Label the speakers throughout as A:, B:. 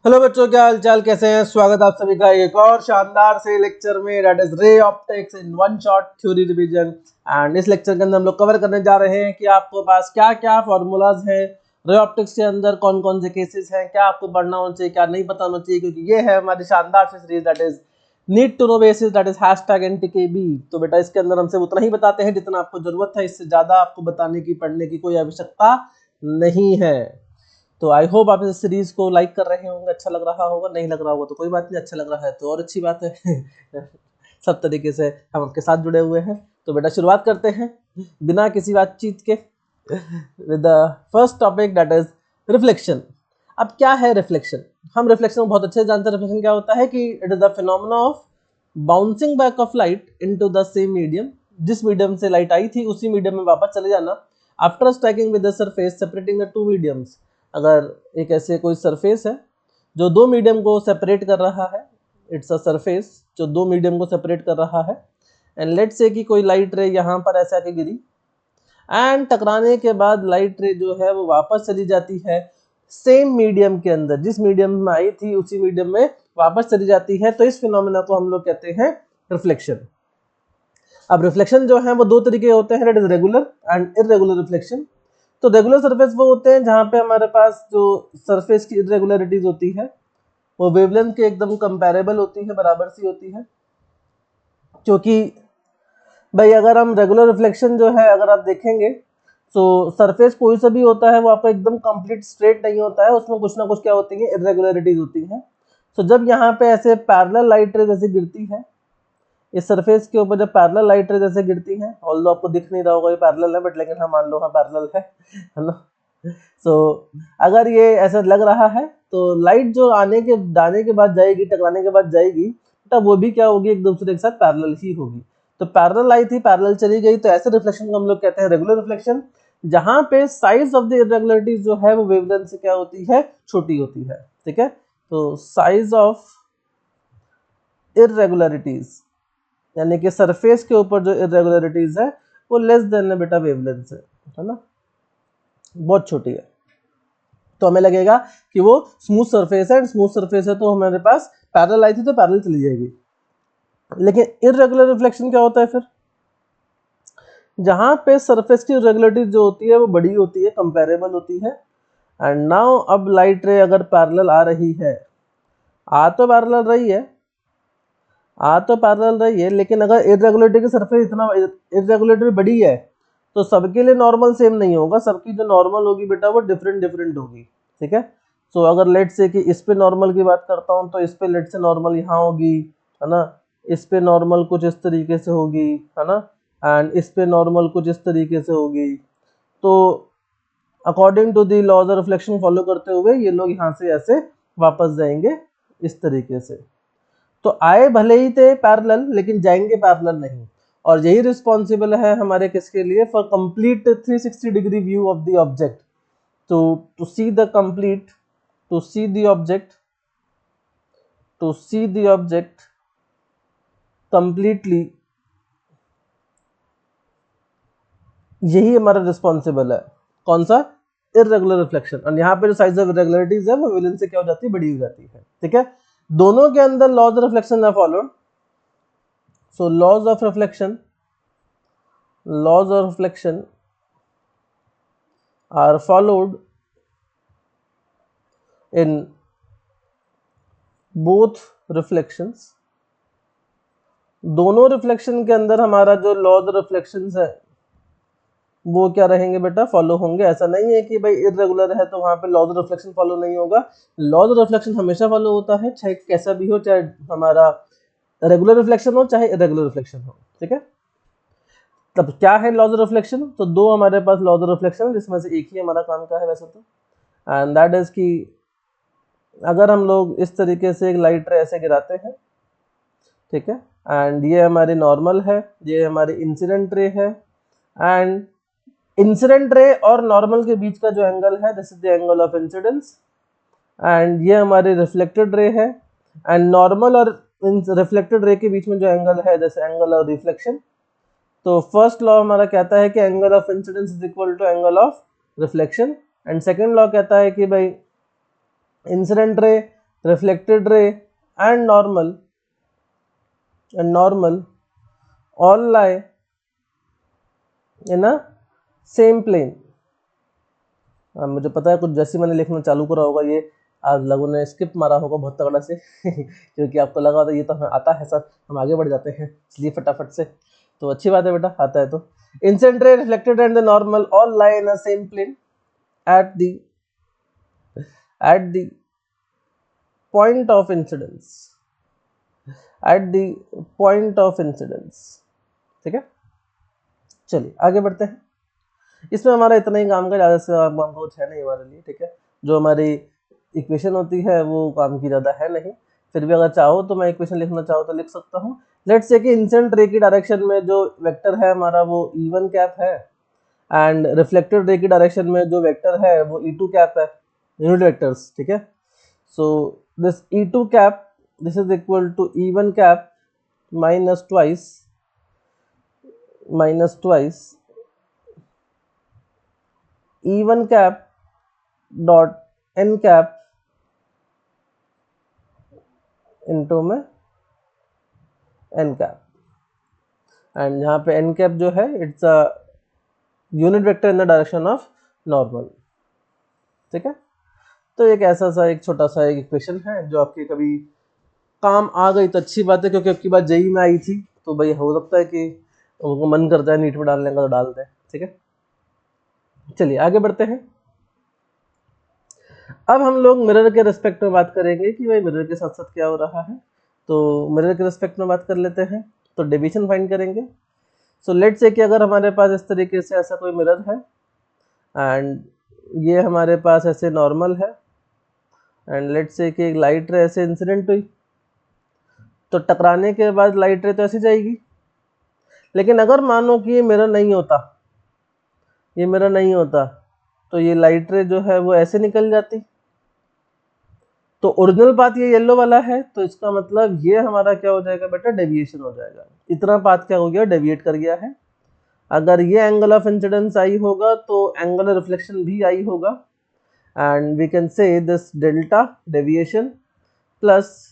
A: Hello बच्चों, क्या हाल चाल, कैसे हैं? स्वागत आप सभी का एक और शानदार से लेक्चर में, that is ray optics in one shot theory revision. And इस लेक्चर के अंदर हम लोग कवर करने जा रहे हैं कि आपके पास क्या क्या फॉर्मूलाज हैं रे ऑप्टिक्स के अंदर, कौन कौन से केसेस हैं, क्या आपको पढ़ना होना चाहिए, क्या नहीं पता होना चाहिए, क्योंकि ये है हमारी शानदार सी series that is need to know basis, that is #NTKB। तो बेटा इसके अंदर हमसे उतना ही बताते हैं जितना आपको जरूरत है, इससे ज्यादा आपको बताने की, पढ़ने की कोई आवश्यकता नहीं है। तो आई होप आप इस सीरीज को लाइक कर रहे होंगे, अच्छा लग रहा होगा। नहीं लग रहा होगा तो कोई बात नहीं, अच्छा लग रहा है तो और अच्छी बात है। सब तरीके से हम आपके साथ जुड़े हुए हैं। तो बेटा शुरुआत करते हैं बिना किसी बातचीत के with the first topic, that is reflection. अब क्या है रिफ्लेक्शन? हम रिफ्लेक्शन को बहुत अच्छे से जानते हैं। रिफ्लेक्शन क्या होता है कि it is the phenomena of bouncing back of light into the same medium. जिस मीडियम से लाइट आई थी उसी मीडियम में वापस चले जाना after striking with the surface separating the two mediums. अगर एक ऐसे कोई सरफेस है जो दो मीडियम को सेपरेट कर रहा है, इट्स अ सरफेस जो दो मीडियम को सेपरेट कर रहा है, एंड लेट्स से कि कोई लाइट रे यहाँ पर ऐसे आके गिरी एंड टकराने के बाद लाइट रे जो है वो वापस चली जाती है सेम मीडियम के अंदर, जिस मीडियम में आई थी उसी मीडियम में वापस चली जाती है। तो इस फिनोमेना को हम लोग कहते हैं रिफ्लेक्शन। अब रिफ्लेक्शन जो है वो दो तरीके होते हैं, that is regular and irregular reflection. तो रेगुलर सरफेस वो होते हैं जहां पे हमारे पास जो सरफेस की इरेगुलरिटीज होती है वो वेवलेंथ के एकदम कंपैरेबल होती है, बराबर सी होती है। क्योंकि भाई अगर हम रेगुलर रिफ्लेक्शन जो है अगर आप देखेंगे तो सरफेस कोई सा भी होता है वो आपका एकदम कंप्लीट स्ट्रेट नहीं होता है, उसमें कुछ ना कुछ क्या होती है, इरेगुलरिटीज होती हैं। तो जब यहाँ पे ऐसे पैरेलल लाइट रे जैसे गिरती है इस सरफेस के ऊपर, जब पैरेलल लाइट रे जैसे गिरती हैं, ऑल्दो आपको दिख नहीं रहा होगा ये पैरेलल है, बट लेकिन हम मान लो हाँ पैरेलल है ना। सो अगर ये ऐसा लग रहा है तो लाइट जो आने के बाद जाएगी, टकराने के बाद जाएगी, तब वो भी क्या होगी, एक दूसरे के साथ पैरेलल ही होगी। तो पैरेलल आई थी, पैरेलल चली गई, तो ऐसे रिफ्लेक्शन को हम लोग कहते हैं रेगुलर रिफ्लेक्शन, जहां पे साइज ऑफ द इरेगुलरिटीज जो है वो वेवलेंथ से क्या होती है, छोटी होती है। ठीक है, तो साइज ऑफ इरेगुलरिटीज यानी कि सरफेस के ऊपर जो इरेगुलरिटीज है वो लेस देन है बेटा वेवलेंथ से, है ना, बहुत छोटी है। तो हमें लगेगा कि वो स्मूथ सरफेस है, स्मूथ सरफेस है तो हमारे पास पैरेलल आई थी तो पैरेलल चली जाएगी। लेकिन इररेगुलर रिफ्लेक्शन क्या होता है फिर? जहां पे सरफेस की इरेगुलरिटी जो होती है वो बड़ी होती है, कंपैरेबल होती है। एंड नाउ अब लाइट रे अगर पैरेलल आ रही है, आ तो पैरेलल रही है, लेकिन अगर इरेगुलरिटी की सरफेस इतना इरेगुलरिटी बड़ी है तो सबके लिए नॉर्मल सेम नहीं होगा, सबकी जो नॉर्मल होगी बेटा वो डिफरेंट होगी। ठीक है, तो अगर लेट से कि इस पे नॉर्मल की बात करता हूँ तो इस पे लेट से नॉर्मल यहाँ होगी, है ना, इस पे नॉर्मल कुछ इस तरीके से होगी, है ना, एंड इस पे नॉर्मल कुछ इस तरीके से होगी। तो according to the laws of reflection follow करते हुए ये लोग यहाँ से ऐसे वापस जाएंगे इस तरीके से। तो आए भले ही थे पैरेलल लेकिन जाएंगे पैरेलल नहीं, और यही रिस्पॉन्सिबल है हमारे किसके लिए, for complete 360 degree view of the object. तो to see the complete, to see the object completely, यही हमारा रिस्पॉन्सिबल है। कौन सा? Irregular reflection. और यहाँ पे जो साइज ऑफ इरेगुलरिटीज है वो वेवलेंथ से क्या हो जाती है, बड़ी हो जाती है। ठीक है, दोनों के अंदर लॉज ऑफ रिफ्लेक्शन है followed. So laws of reflection are followed in both reflections। दोनों रिफ्लेक्शन के अंदर हमारा जो लॉज ऑफ रिफ्लेक्शंस है वो क्या रहेंगे बेटा, फॉलो होंगे। ऐसा नहीं है कि भाई इरेगुलर है तो वहां पे लॉज ऑफ रिफ्लेक्शन फॉलो नहीं होगा। लॉज ऑफ रिफ्लेक्शन हमेशा फॉलो होता है, चाहे कैसा भी हो, चाहे हमारा रेगुलर रिफ्लेक्शन हो चाहे इरेगुलर रिफ्लेक्शन हो। ठीक है, तब क्या है लॉज ऑफ रिफ्लेक्शन? तो दो हमारे पास लॉज ऑफ रिफ्लेक्शन है जिसमें से एक ही हमारा काम का है वैसे तो, एंड दैट इज कि अगर हम लोग इस तरीके से एक लाइट रे ऐसे गिराते हैं, ठीक है, एंड ये हमारी नॉर्मल है, ये हमारी इंसिडेंट रे है, एंड इंसिडेंट रे और नॉर्मल के बीच का जो एंगल है this is the angle of incidence, and ये हमारी रिफ्लेक्टेड रे है, एंड नॉर्मल और रिफ्लेक्टेड रे के बीच में जो एंगल है दिस एंगल ऑफ रिफ्लेक्शन। तो फर्स्ट लॉ हमारा कहता है कि angle of incidence is equal to angle of reflection, and second law कहता है कि भाई incident ray reflected ray and normal all lie in a same plane। मुझे पता है कुछ जैसे मैंने लिखना चालू करा होगा ये आज लोगों ने स्किप मारा होगा बहुत तगड़ा से क्योंकि आपको लगा होता ये तो हमें आता है सर, हम आगे बढ़ जाते हैं इसलिए फटाफट से। तो अच्छी बात है बेटा, आता है तो। Incident ray, reflected and the normal all lie in a same plane at the point of incidence, at the point of incidence। ठीक है, चलिए आगे बढ़ते हैं। इसमें हमारा इतना ही काम का, ज़्यादा से काम कुछ है नहीं हमारे लिए। ठीक है, जो हमारी इक्वेशन होती है वो काम की ज़्यादा है नहीं, फिर भी अगर चाहो तो मैं इक्वेशन लिखना चाहो तो लिख सकता हूँ। लेट्स से कि इंसिडेंट रे की डायरेक्शन में जो वेक्टर है हमारा वो E1 कैप है, एंड रिफ्लेक्टेड रे की डायरेक्शन में जो वेक्टर है वो E2 कैप है, यूनिट वेक्टर्स। ठीक है, so this E2 cap this is equal to E1 cap minus twice E1 cap dot n cap into में n कैप, एंड यहाँ पे n कैप जो है it's a unit vector in the direction of normal. ठीक है, तो एक ऐसा सा एक छोटा सा एक इक्वेशन है जो आपके कभी काम आ गई तो अच्छी बात है, क्योंकि आपकी बात जेई में आई थी तो भाई हो सकता है कि उनको मन करता है नीट में डालने का तो डाल दें। ठीक है, चलिए आगे बढ़ते हैं। अब हम लोग मिरर के रिस्पेक्ट में बात करेंगे कि भाई मिरर के साथ साथ क्या हो रहा है। तो मिरर के रिस्पेक्ट में बात कर लेते हैं, तो डेविएशन फाइंड करेंगे। सो लेट्स से कि अगर हमारे पास इस तरीके से ऐसा कोई मिरर है एंड ये हमारे पास ऐसे नॉर्मल है, एंड लेट्स से कि एक लाइट रे ऐसे इंसिडेंट हुई, तो टकराने के बाद लाइट रे तो ऐसे जाएगी। लेकिन अगर मानो कि ये मिरर नहीं होता, तो ये लाइट रे जो है वो ऐसे निकल जाती। तो ओरिजिनल पाथ ये येलो वाला है, तो इसका मतलब ये हमारा क्या हो जाएगा बेटा, डेविएशन हो जाएगा। इतना पाथ क्या हो गया, डेविएट कर गया है। अगर ये एंगल ऑफ इंसिडेंस आई होगा तो एंगुलर रिफ्लेक्शन भी आई होगा, and we can say this delta deviation plus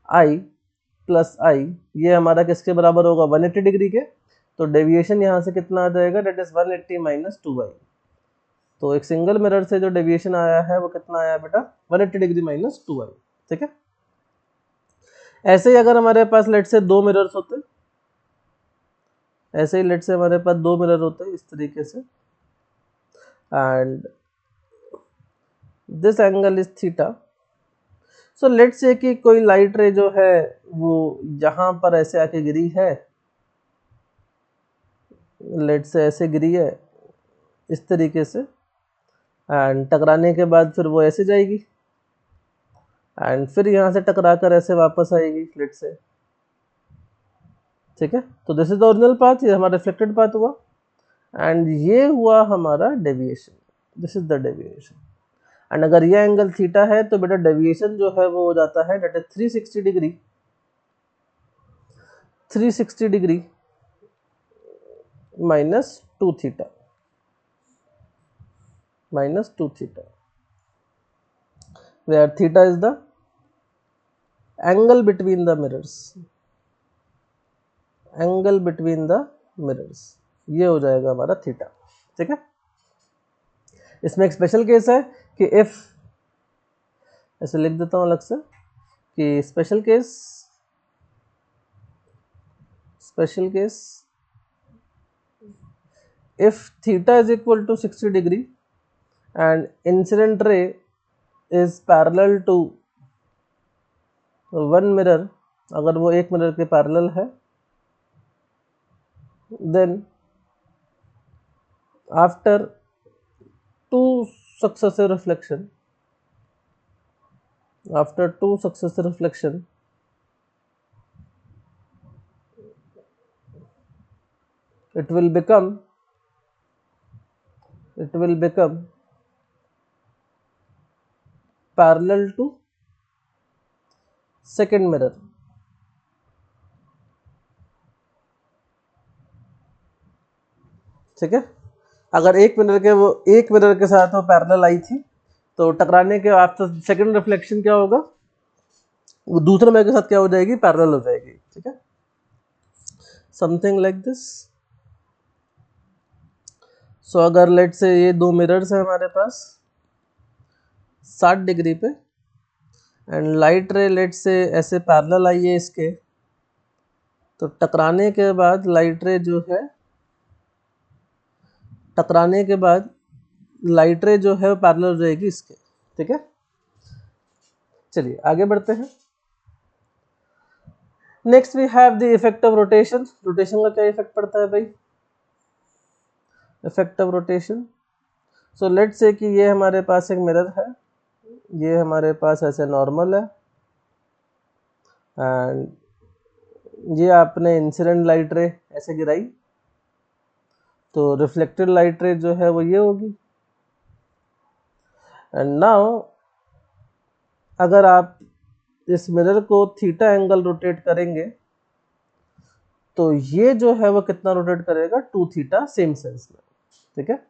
A: I ये हमारा किसके बराबर होगा, 180 डिग्री के। तो डेविएशन यहाँ से कितना आ जाएगा, डेट इज 180 माइनस 2y। तो एक सिंगल मिरर से जो डेविएशन आया है वो कितना आया बेटा, 180 डिग्री माइनस 2y। ठीक है, ऐसे ही अगर हमारे पास लेट से दो मिरर्स होते, ऐसे ही लेट से हमारे पास दो मिरर होते इस तरीके से, and this angle is theta. So let say कि कोई लाइट रे जो है वो यहाँ पर ऐसे आके गिरी है, लेट से ऐसे गिरी है इस तरीके से, एंड टकराने के बाद फिर वो ऐसे जाएगी, एंड फिर यहाँ से टकरा कर ऐसे वापस आएगी लेट से। ठीक है, तो this is the original path, ये हमारा रिफ्लेक्टेड पाथ हुआ, एंड ये हुआ हमारा deviation, this is the deviation. And अगर ये एंगल थीटा है तो बेटा डेविएशन जो है वो हो जाता है that is 360 degree minus 2 theta, where theta is the angle between the mirrors, ये हो जाएगा हमारा थीटा। ठीक है, इसमें एक स्पेशल केस है कि इफ, ऐसे लिख देता हूं अलग से कि special case if theta is equal to 60 degree and incident ray is parallel to one mirror, अगर वो एक मिरर के पैरेलल है, then after two successive reflection it will become parallel to second mirror। ठीक है, अगर एक मिरर के साथ वो पैरेलल आई थी, तो टकराने के आफ्टर सेकंड रिफ्लेक्शन क्या होगा, वो दूसरे मिरर के साथ क्या हो जाएगी, पैरेलल हो जाएगी, ठीक है, समथिंग लाइक दिस। सो अगर लेट से ये दो मिरर्स है हमारे पास 60 डिग्री पे एंड लाइट रे लेट से ऐसे पैरेलल आई है इसके, तो टकराने के बाद लाइट रे जो है, टकराने के बाद लाइट रे जो है पैरेलल हो जाएगी इसके, ठीक है। चलिए आगे बढ़ते हैं। Next we have the effect of rotation. Rotation का क्या इफेक्ट पड़ता है भाई, effect of rotation. So let say कि ये हमारे पास एक मिरर है, ये हमारे पास ऐसे नॉर्मल है एंड ये आपने इंसिडेंट लाइट रे ऐसे गिराई, तो रिफ्लेक्टेड लाइट रे जो है वो ये होगी। एंड नाउ अगर आप इस मिरर को थीटा एंगल रोटेट करेंगे तो ये जो है वो कितना रोटेट करेगा, 2 थीटा, सेम सेंस में, ठीक है।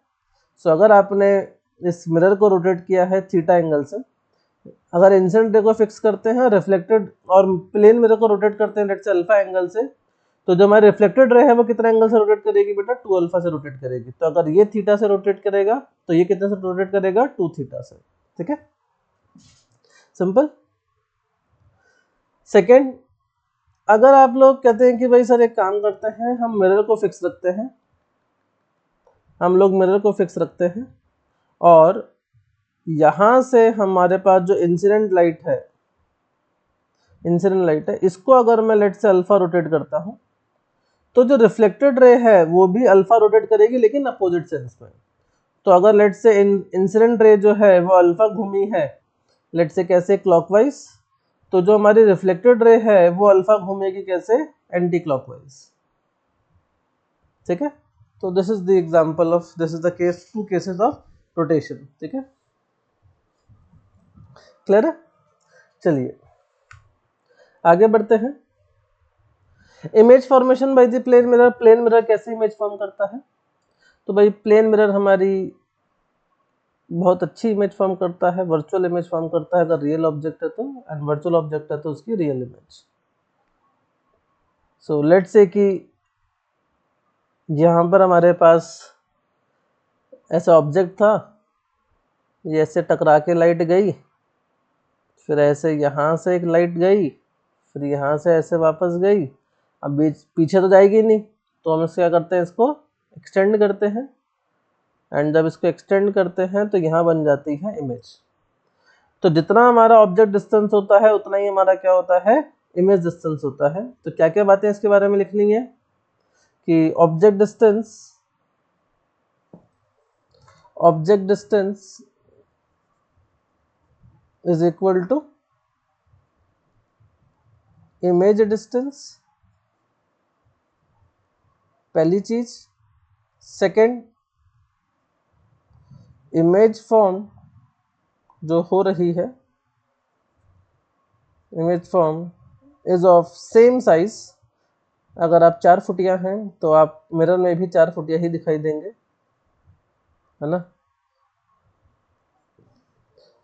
A: सो अगर आपने इस मिरर को रोटेट किया है थीटा एंगल से, अगर इंसिडेंट रे को फिक्स करते हैं रिफ्लेक्टेड और प्लेन मिरर को रोटेट करते हैं लेट से अल्फा एंगल से, तो जो हमारी रिफ्लेक्टेड रे है वो कितना एंगल से रोटेट करेगी बेटा, 2 अल्फा से रोटेट करेगी। तो अगर ये थीटा से रोटेट करेगा तो ये कितने से रोटेट करेगा, 2 थीटा से, ठीक है, सिंपल। सेकेंड, अगर आप लोग कहते हैं कि भाई सर एक काम करते हैं, हम मिरर को फिक्स रखते हैं, हम लोग मिरर को फिक्स रखते हैं और यहाँ से हमारे पास जो इंसिडेंट लाइट है, इंसिडेंट लाइट है, इसको अगर मैं लेट से अल्फा रोटेट करता हूँ तो जो रिफ्लेक्टेड रे है वो भी अल्फा रोटेट करेगी लेकिन अपोजिट सेंस में। तो अगर लेट से इंसिडेंट रे जो है वो अल्फा घूमी है लेट से कैसे, क्लॉकवाइज, तो जो हमारी रिफ्लेक्टेड रे है वो अल्फा घूमेगी कैसे, एंटी क्लॉकवाइज, ठीक है। तो this is the example of, this is the case, 2 cases of rotation, ठीक है, क्लियर है। चलिए आगे बढ़ते हैं। Image formation by the plane mirror. Plane mirror कैसे इमेज फॉर्म करता है, तो भाई प्लेन मिरर हमारी बहुत अच्छी इमेज फॉर्म करता है, वर्चुअल इमेज फॉर्म करता है अगर रियल ऑब्जेक्ट है तो, एंड वर्चुअल ऑब्जेक्ट है तो उसकी रियल इमेज। सो लेट से कि यहाँ पर हमारे पास ऐसा ऑब्जेक्ट था, ये ऐसे टकरा के लाइट गई, फिर ऐसे यहाँ से एक लाइट गई, फिर यहाँ से ऐसे वापस गई, अब बीच पीछे तो जाएगी नहीं, तो हम इससे क्या करते हैं, इसको एक्सटेंड करते हैं, एंड जब इसको एक्सटेंड करते हैं तो यहाँ बन जाती है इमेज। तो जितना हमारा ऑब्जेक्ट डिस्टेंस होता है उतना ही हमारा क्या होता है, इमेज डिस्टेंस होता है। तो क्या क्या बातें इसके बारे में लिखनी है कि object distance is equal to image distance, पहली चीज। सेकंड, इमेज फॉर्म जो हो रही है, image form is of same size. अगर आप 4 फुटिया हैं तो आप मिरर में भी 4 फुटिया ही दिखाई देंगे, है ना।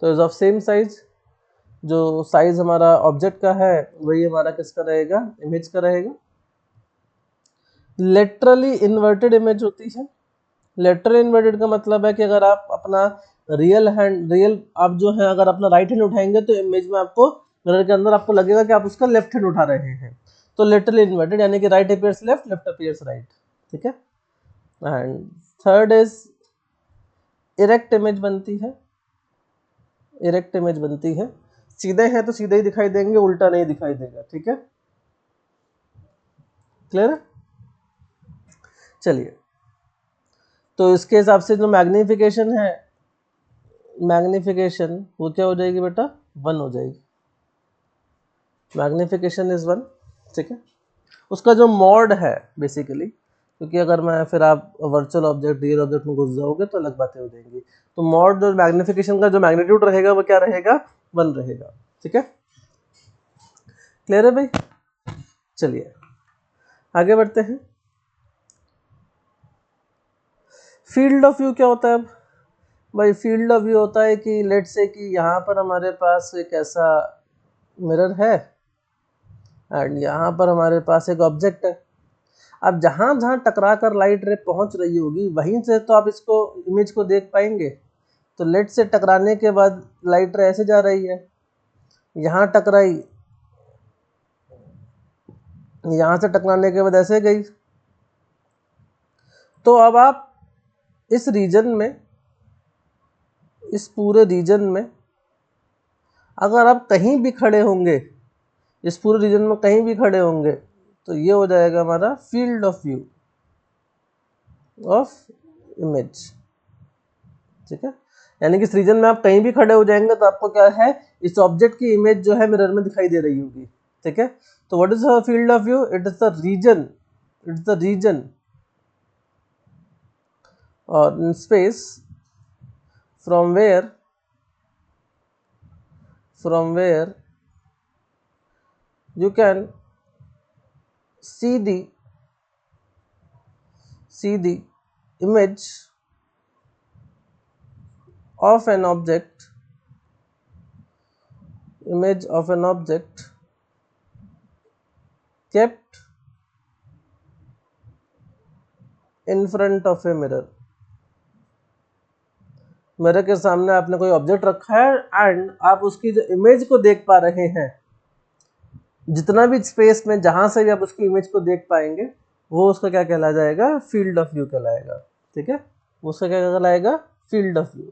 A: तो इज ऑफ सेम साइज, जो साइज हमारा ऑब्जेक्ट का है वही हमारा किसका रहेगा, इमेज का रहेगा। लेटरली इन्वर्टेड इमेज होती है। लेटरली इन्वर्टेड का मतलब है कि अगर आप अपना रियल आप जो है अगर अपना राइट हैंड उठाएंगे तो इमेज में आपको मिरर के अंदर आपको लगेगा कि आप उसका लेफ्ट हैंड उठा रहे हैं, तो लेटरली इन्वर्टेड यानी कि right appears left, left appears right, ठीक है। And third is erect image बनती है। इरेक्ट इमेज बनती है, सीधे हैं तो सीधे ही दिखाई देंगे, उल्टा नहीं दिखाई देगा, ठीक है, क्लियर है। चलिए तो इसके हिसाब से जो मैग्निफिकेशन है, मैग्निफिकेशन वो क्या हो जाएगी बेटा, 1 हो जाएगी, मैग्निफिकेशन इज 1, ठीक है। उसका जो मॉड है बेसिकली, क्योंकि अगर मैं फिर आप वर्चुअल ऑब्जेक्ट रियल ऑब्जेक्ट में घुस जाओगे तो अलग बातें हो जाएंगी, तो मॉड जो मैग्निफिकेशन का जो मैग्नीट्यूड रहेगा वो क्या रहेगा, 1 रहेगा, ठीक है, क्लियर है भाई। चलिए आगे बढ़ते हैं। फील्ड ऑफ व्यू क्या होता है, भाई फील्ड ऑफ व्यू होता है कि लेट से कि यहाँ पर हमारे पास एक ऐसा मिरर है एंड यहाँ पर हमारे पास एक ऑब्जेक्ट है। अब जहाँ जहाँ टकरा कर लाइट रे पहुँच रही होगी वहीं से तो आप इसको इमेज को देख पाएंगे। तो लेट से टकराने के बाद लाइट रे ऐसे जा रही है, यहाँ टकराई, यहाँ से टकराने के बाद ऐसे गई। तो अब आप इस रीजन में, इस पूरे रीजन में अगर आप कहीं भी खड़े होंगे, इस पूरे रीजन में कहीं भी खड़े होंगे, तो ये हो जाएगा हमारा field of view of image. ठीक है, यानी कि इस रीजन में आप कहीं भी खड़े हो जाएंगे तो आपको क्या है, इस ऑब्जेक्ट की इमेज जो है मिरर में दिखाई दे रही होगी। ठीक है, तो what is field of view? It is the region, it's the region और in space from where you can see the image of an object, kept in front of a mirror। Mirror के सामने आपने कोई object रखा है and आप उसकी जो इमेज को देख पा रहे हैं, जितना भी स्पेस में जहां से भी आप उसकी इमेज को देख पाएंगे वो उसका क्या कहला जाएगा? फील्ड ऑफ व्यू कहलाएगा। ठीक है, उसका क्या कहलाएगा? Field of view.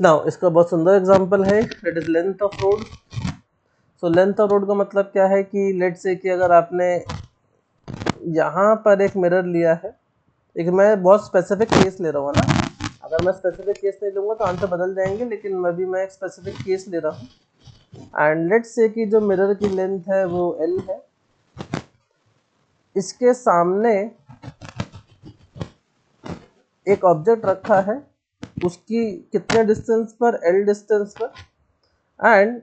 A: नाउ इसका बहुत सुंदर एग्जांपल है, it is length of road. So length of road का मतलब क्या है कि लेट से कि अगर आपने यहाँ पर एक मिरर लिया है, एक मैं बहुत स्पेसिफिक केस ले रहा हूँ ना, अगर मैं स्पेसिफिक केस नहीं लूँगा तो आंसर बदल जाएंगे, लेकिन अभी मैं एक स्पेसिफिक केस ले रहा हूँ। एंड लेट्स से कि जो मिरर की लेंथ है वो L है, इसके सामने एक ऑब्जेक्ट रखा है, उसकी कितने डिस्टेंस पर? L डिस्टेंस पर, एंड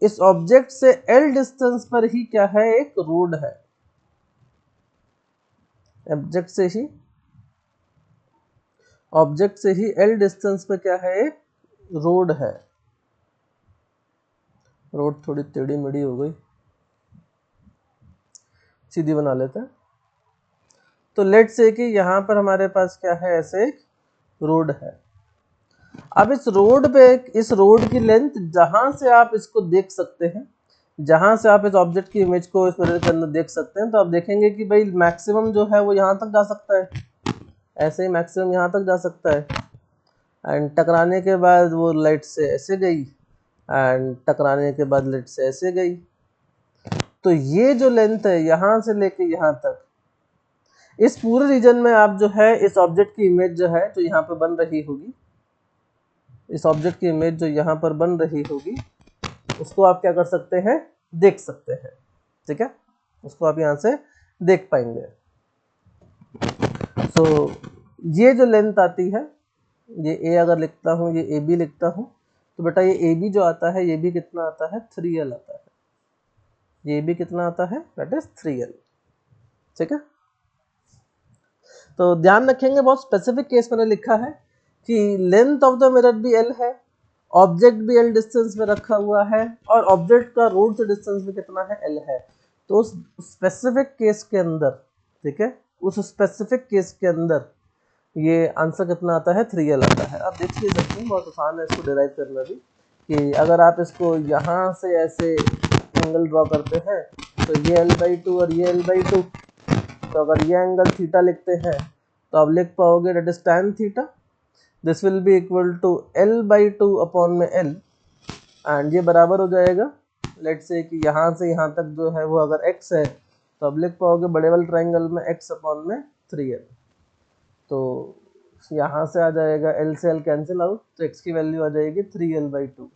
A: इस ऑब्जेक्ट से L डिस्टेंस पर ही क्या है? एक रोड है। ऑब्जेक्ट से ही L डिस्टेंस पर क्या है? एक रोड है। रोड थोड़ी टेढ़ी मेढ़ी हो गई, सीधी बना लेते हैं। तो लेट से कि यहाँ पर हमारे पास क्या है? ऐसे एक रोड है। अब इस रोड पे, इस रोड की लेंथ जहां से आप इसको देख सकते हैं, जहां से आप इस ऑब्जेक्ट की इमेज को इस मिरर के अंदर देख सकते हैं, तो आप देखेंगे कि भाई मैक्सिमम जो है वो यहाँ तक जा सकता है, ऐसे ही मैक्सिमम यहाँ तक जा सकता है। एंड टकराने के बाद वो लाइट से ऐसे गई, एंड टकराने के बाद लाइट से ऐसे गई। तो ये जो लेंथ है यहाँ से लेके यहाँ तक, इस पूरे रीजन में आप जो है इस ऑब्जेक्ट की इमेज जो है जो यहाँ पे बन रही होगी, इस ऑब्जेक्ट की इमेज जो यहाँ पर बन रही होगी, उसको आप क्या कर सकते हैं? देख सकते हैं। ठीक है, उसको आप यहाँ से देख पाएंगे। सो ये जो लेंथ आती है, ये A अगर लिखता हूँ, ये AB लिखता हूँ, तो बेटा ये AB जो आता है, ये भी कितना आता है? 3L आता है। ये भी कितना आता है? That is 3L। ठीक है, तो ध्यान रखेंगे, बहुत स्पेसिफिक केस मैंने लिखा है कि लेंथ ऑफ द मिरर भी L है, ऑब्जेक्ट भी L डिस्टेंस में रखा हुआ है, और ऑब्जेक्ट का रोड से डिस्टेंस भी कितना है? L है। तो उस स्पेसिफिक केस के अंदर, ठीक है, उस स्पेसिफिक केस के अंदर ये आंसर कितना आता है? 3L आता है। अब देखिए देखिए, बहुत आसान है इसको डिराइव करना भी, कि अगर आप इसको यहाँ से ऐसे एंगल ड्रॉ करते हैं तो ये L/2 और ये L/2, तो अगर ये एंगल थीटा लिखते हैं तो आप लिख पाओगे that is tan theta, this will be equal to L/2 upon में L, एंड ये बराबर हो जाएगा, लेट से कि यहाँ से यहाँ तक जो है वो अगर x है तो आप लिख पाओगे बड़े वाले ट्राइंगल में x अपॉन में 3L। तो यहाँ से आ जाएगा L से L कैंसिल आउट, तो x की वैल्यू आ जाएगी 3L/2।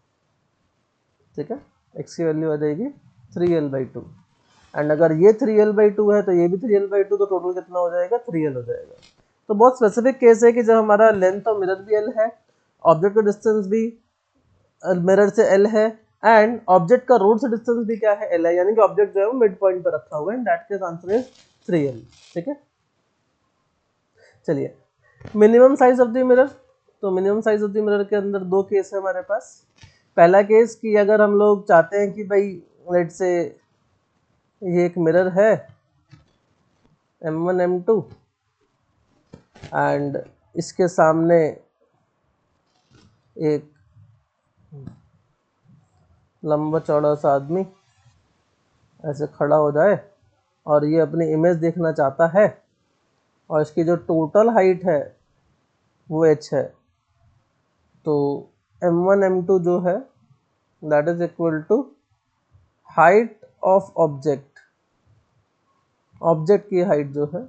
A: ठीक है, x की वैल्यू आ जाएगी 3L/2, एंड अगर ये 3L/2 है तो ये भी 3L/2, तो टोटल कितना हो जाएगा? 3L हो जाएगा। तो बहुत स्पेसिफिक केस है कि जब हमारा लेंथ ऑफ मिरर भी L है, ऑब्जेक्ट का डिस्टेंस भी मिरर से L है, एंड ऑब्जेक्ट का रोड से डिस्टेंस भी क्या है? L है, यानी कि ऑब्जेक्ट जो है वो मिड पॉइंट पर रखा हुआ है, and that case answer is 3L। ठीक है, चलिए minimum size of the mirror. तो minimum size of the mirror के अंदर दो केस है हमारे पास। पहला केस कि अगर हम लोग चाहते हैं कि भाई लेट से ये एक मिरर है M1 M2 एंड इसके सामने एक लंबा चौड़ा सा आदमी ऐसे खड़ा हो जाए और ये अपनी इमेज देखना चाहता है और इसकी जो टोटल हाइट है वो h है, तो M1 M2 जो है that is equal to height of object, object की हाइट जो है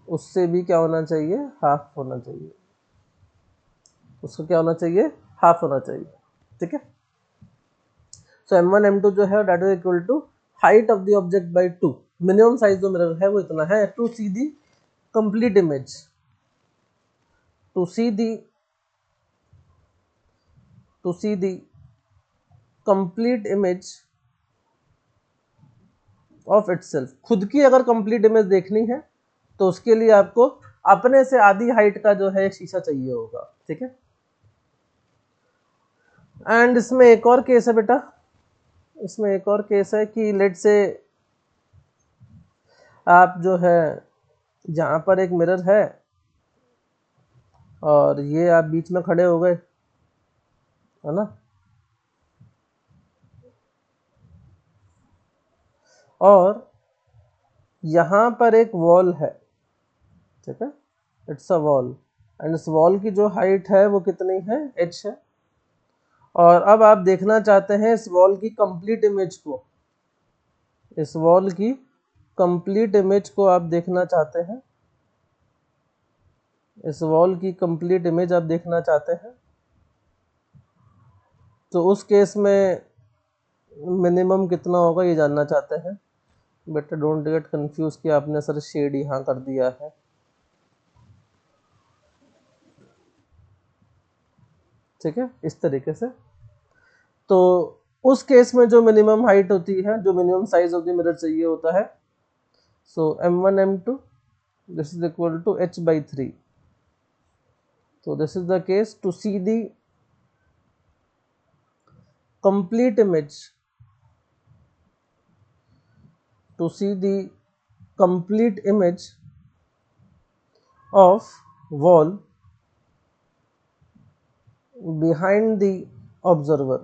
A: उससे भी क्या होना चाहिए, हाफ होना चाहिए, उसको क्या होना चाहिए, हाफ होना चाहिए। ठीक है, सो M1 M2 जो है that is equal to height of the object by 2, minimum size जो मिरर है वो इतना है to see the complete image, to see the complete image of itself. खुद की अगर कंप्लीट इमेज देखनी है तो उसके लिए आपको अपने से आधी हाइट का जो है शीशा चाहिए होगा। ठीक है, एंड इसमें एक और केस है बेटा, इसमें एक और केस है कि लेट से आप जो है जहां पर एक मिरर है और ये आप बीच में खड़े हो गए, है ना, और यहां पर एक वॉल है। ठीक है, इट्स अ वॉल एंड इस वॉल की जो हाइट है वो कितनी है, h है, और अब आप देखना चाहते हैं इस वॉल की कंप्लीट इमेज को, इस वॉल की कंप्लीट इमेज को आप देखना चाहते हैं, इस वॉल की कंप्लीट इमेज आप देखना चाहते हैं, तो उस केस में मिनिमम कितना होगा ये जानना चाहते हैं। बेटा डोंट गेट कंफ्यूज कि आपने सर शेड यहाँ कर दिया है, ठीक है, इस तरीके से। तो उस केस में जो मिनिमम हाइट होती है, जो minimum size of the mirror चाहिए होता है, so M1 M2 this is equal to h/3। so this is the case to see the complete image, to see the complete image of wall behind the observer,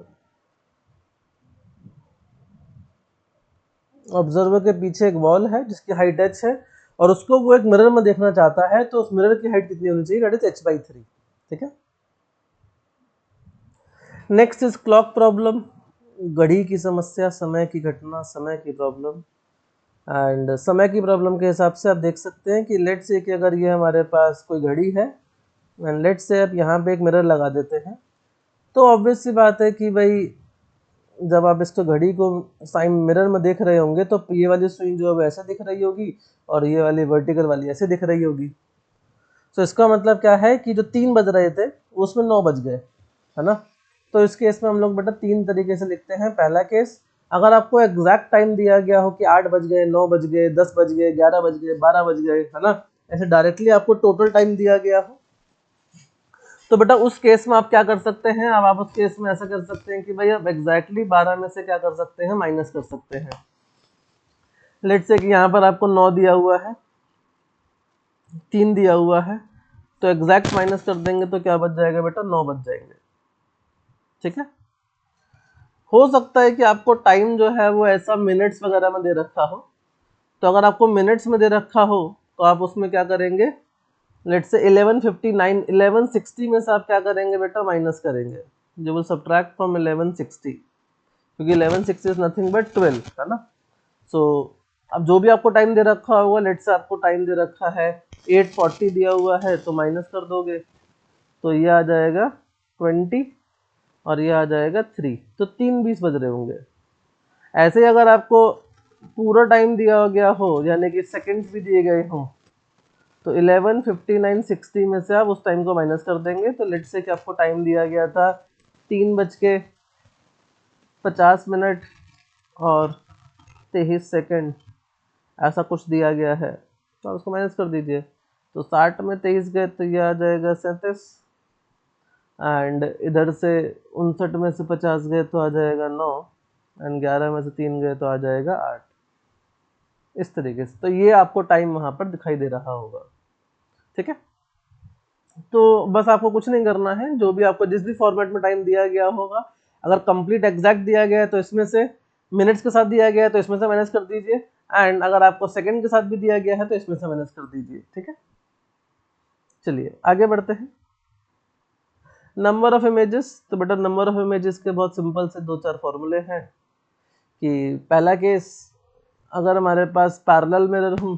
A: observer के पीछे एक wall है जिसकी height h है और उसको वो एक मिरर में देखना चाहता है, तो उस मिरर की हाइट कितनी होनी चाहिए, दैट इज h/3। ठीक है, नेक्स्ट इज क्लॉक प्रॉब्लम, घड़ी की समस्या, समय की घटना, समय की प्रॉब्लम। एंड समय की प्रॉब्लम के हिसाब से आप देख सकते हैं कि लेट से कि अगर ये हमारे पास कोई घड़ी है एंड लेट से आप यहाँ पे एक मिरर लगा देते हैं, तो ऑब्वियस सी बात है कि भाई जब आप इसको घड़ी को साइन मिरर में देख रहे होंगे तो ये वाली सुई जो है ऐसे दिख रही होगी और ये वाली वर्टिकल वाली ऐसे दिख रही होगी। तो इसका मतलब क्या है कि जो 3 बज रहे थे उसमें 9 बज गए, है ना। तो इस केस में हम लोग बेटा 3 तरीके से लिखते हैं। पहला केस, अगर आपको एग्जैक्ट टाइम दिया गया हो कि 8 बज गए, 9 बज गए, 10 बज गए, 11 बज गए, 12 बज गए, है ना, ऐसे डायरेक्टली आपको टोटल टाइम दिया गया हो, तो बेटा उस केस में आप क्या कर सकते हैं, अब आप उस केस में ऐसा कर सकते हैं कि भाई आप एग्जैक्टली 12 में से क्या कर सकते हैं, माइनस कर सकते हैं। लेट से कि यहाँ पर आपको 9 दिया हुआ है, 3 दिया हुआ है, तो एग्जैक्ट माइनस कर देंगे तो क्या बच जाएगा बेटा, 9 बच जाएंगे। ठीक है, हो सकता है कि आपको टाइम जो है वो ऐसा मिनट्स वगैरह में दे रखा हो, तो अगर आपको मिनट्स में दे रखा हो तो आप उसमें क्या करेंगे, लेट्स से 11:59 11:60 में से आप क्या करेंगे बेटा, माइनस करेंगे, जो विल सब्ट्रैक्ट फ्रॉम 11:60, क्योंकि 11:60 इज नथिंग बट 12, है ना। सो अब जो भी आपको टाइम दे रखा होगा, लेट्स से आपको टाइम दे रखा है 8:40 दिया हुआ है, तो माइनस कर दोगे तो ये आ जाएगा 20 और ये आ जाएगा 3, तो 3:20 बज रहे होंगे। ऐसे ही अगर आपको पूरा टाइम दिया गया हो, यानी कि सेकंड्स भी दिए गए हों, तो 11:59 60 में से आप उस टाइम को माइनस कर देंगे, तो लेट्स से कि आपको टाइम दिया गया था 3:50 और 23 सेकंड, ऐसा कुछ दिया गया है, तो उसको माइनस कर दीजिए, तो 60 में 23 गए तो ये आ जाएगा 37, एंड इधर से 59 में से 50 गए तो आ जाएगा 9, एंड 11 में से 3 गए तो आ जाएगा 8। इस तरीके से तो ये आपको टाइम वहां पर दिखाई दे रहा होगा। ठीक है, तो बस आपको कुछ नहीं करना है, जो भी आपको जिस भी फॉर्मेट में टाइम दिया गया होगा, अगर कंप्लीट एग्जैक्ट दिया गया है तो इसमें से मिनट्स के साथ दिया गया है तो इसमें से माइनस कर दीजिए, एंड अगर आपको सेकंड के साथ भी दिया गया है तो इसमें से माइनस कर दीजिए। ठीक है, चलिए आगे बढ़ते हैं। नंबर ऑफ इमेजेस, तो बेटा नंबर ऑफ इमेजेस के बहुत सिंपल से 2-4 फॉर्मूले हैं कि पहला केस, अगर हमारे पास पैरेलल मिरर हो,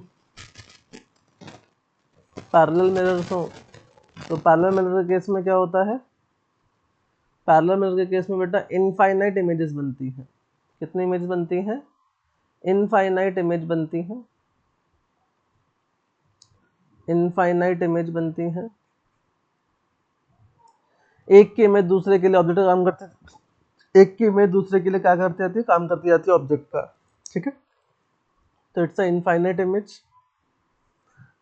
A: तो पैरेलल मिरर के केस में क्या होता है, पैरेलल मिरर के केस में बेटा इनफाइनाइट इमेजेस बनती हैं। कितनी इमेज बनती हैं? इनफाइनाइट इमेज बनती हैं, इनफाइनाइट इमेज बनती हैं। एक की इमेज दूसरे के लिए ऑब्जेक्ट का काम करते, एक की इमेज दूसरे के लिए क्या करती जाती है, काम करती जाती है ऑब्जेक्ट का। ठीक है, तो it's a infinite image.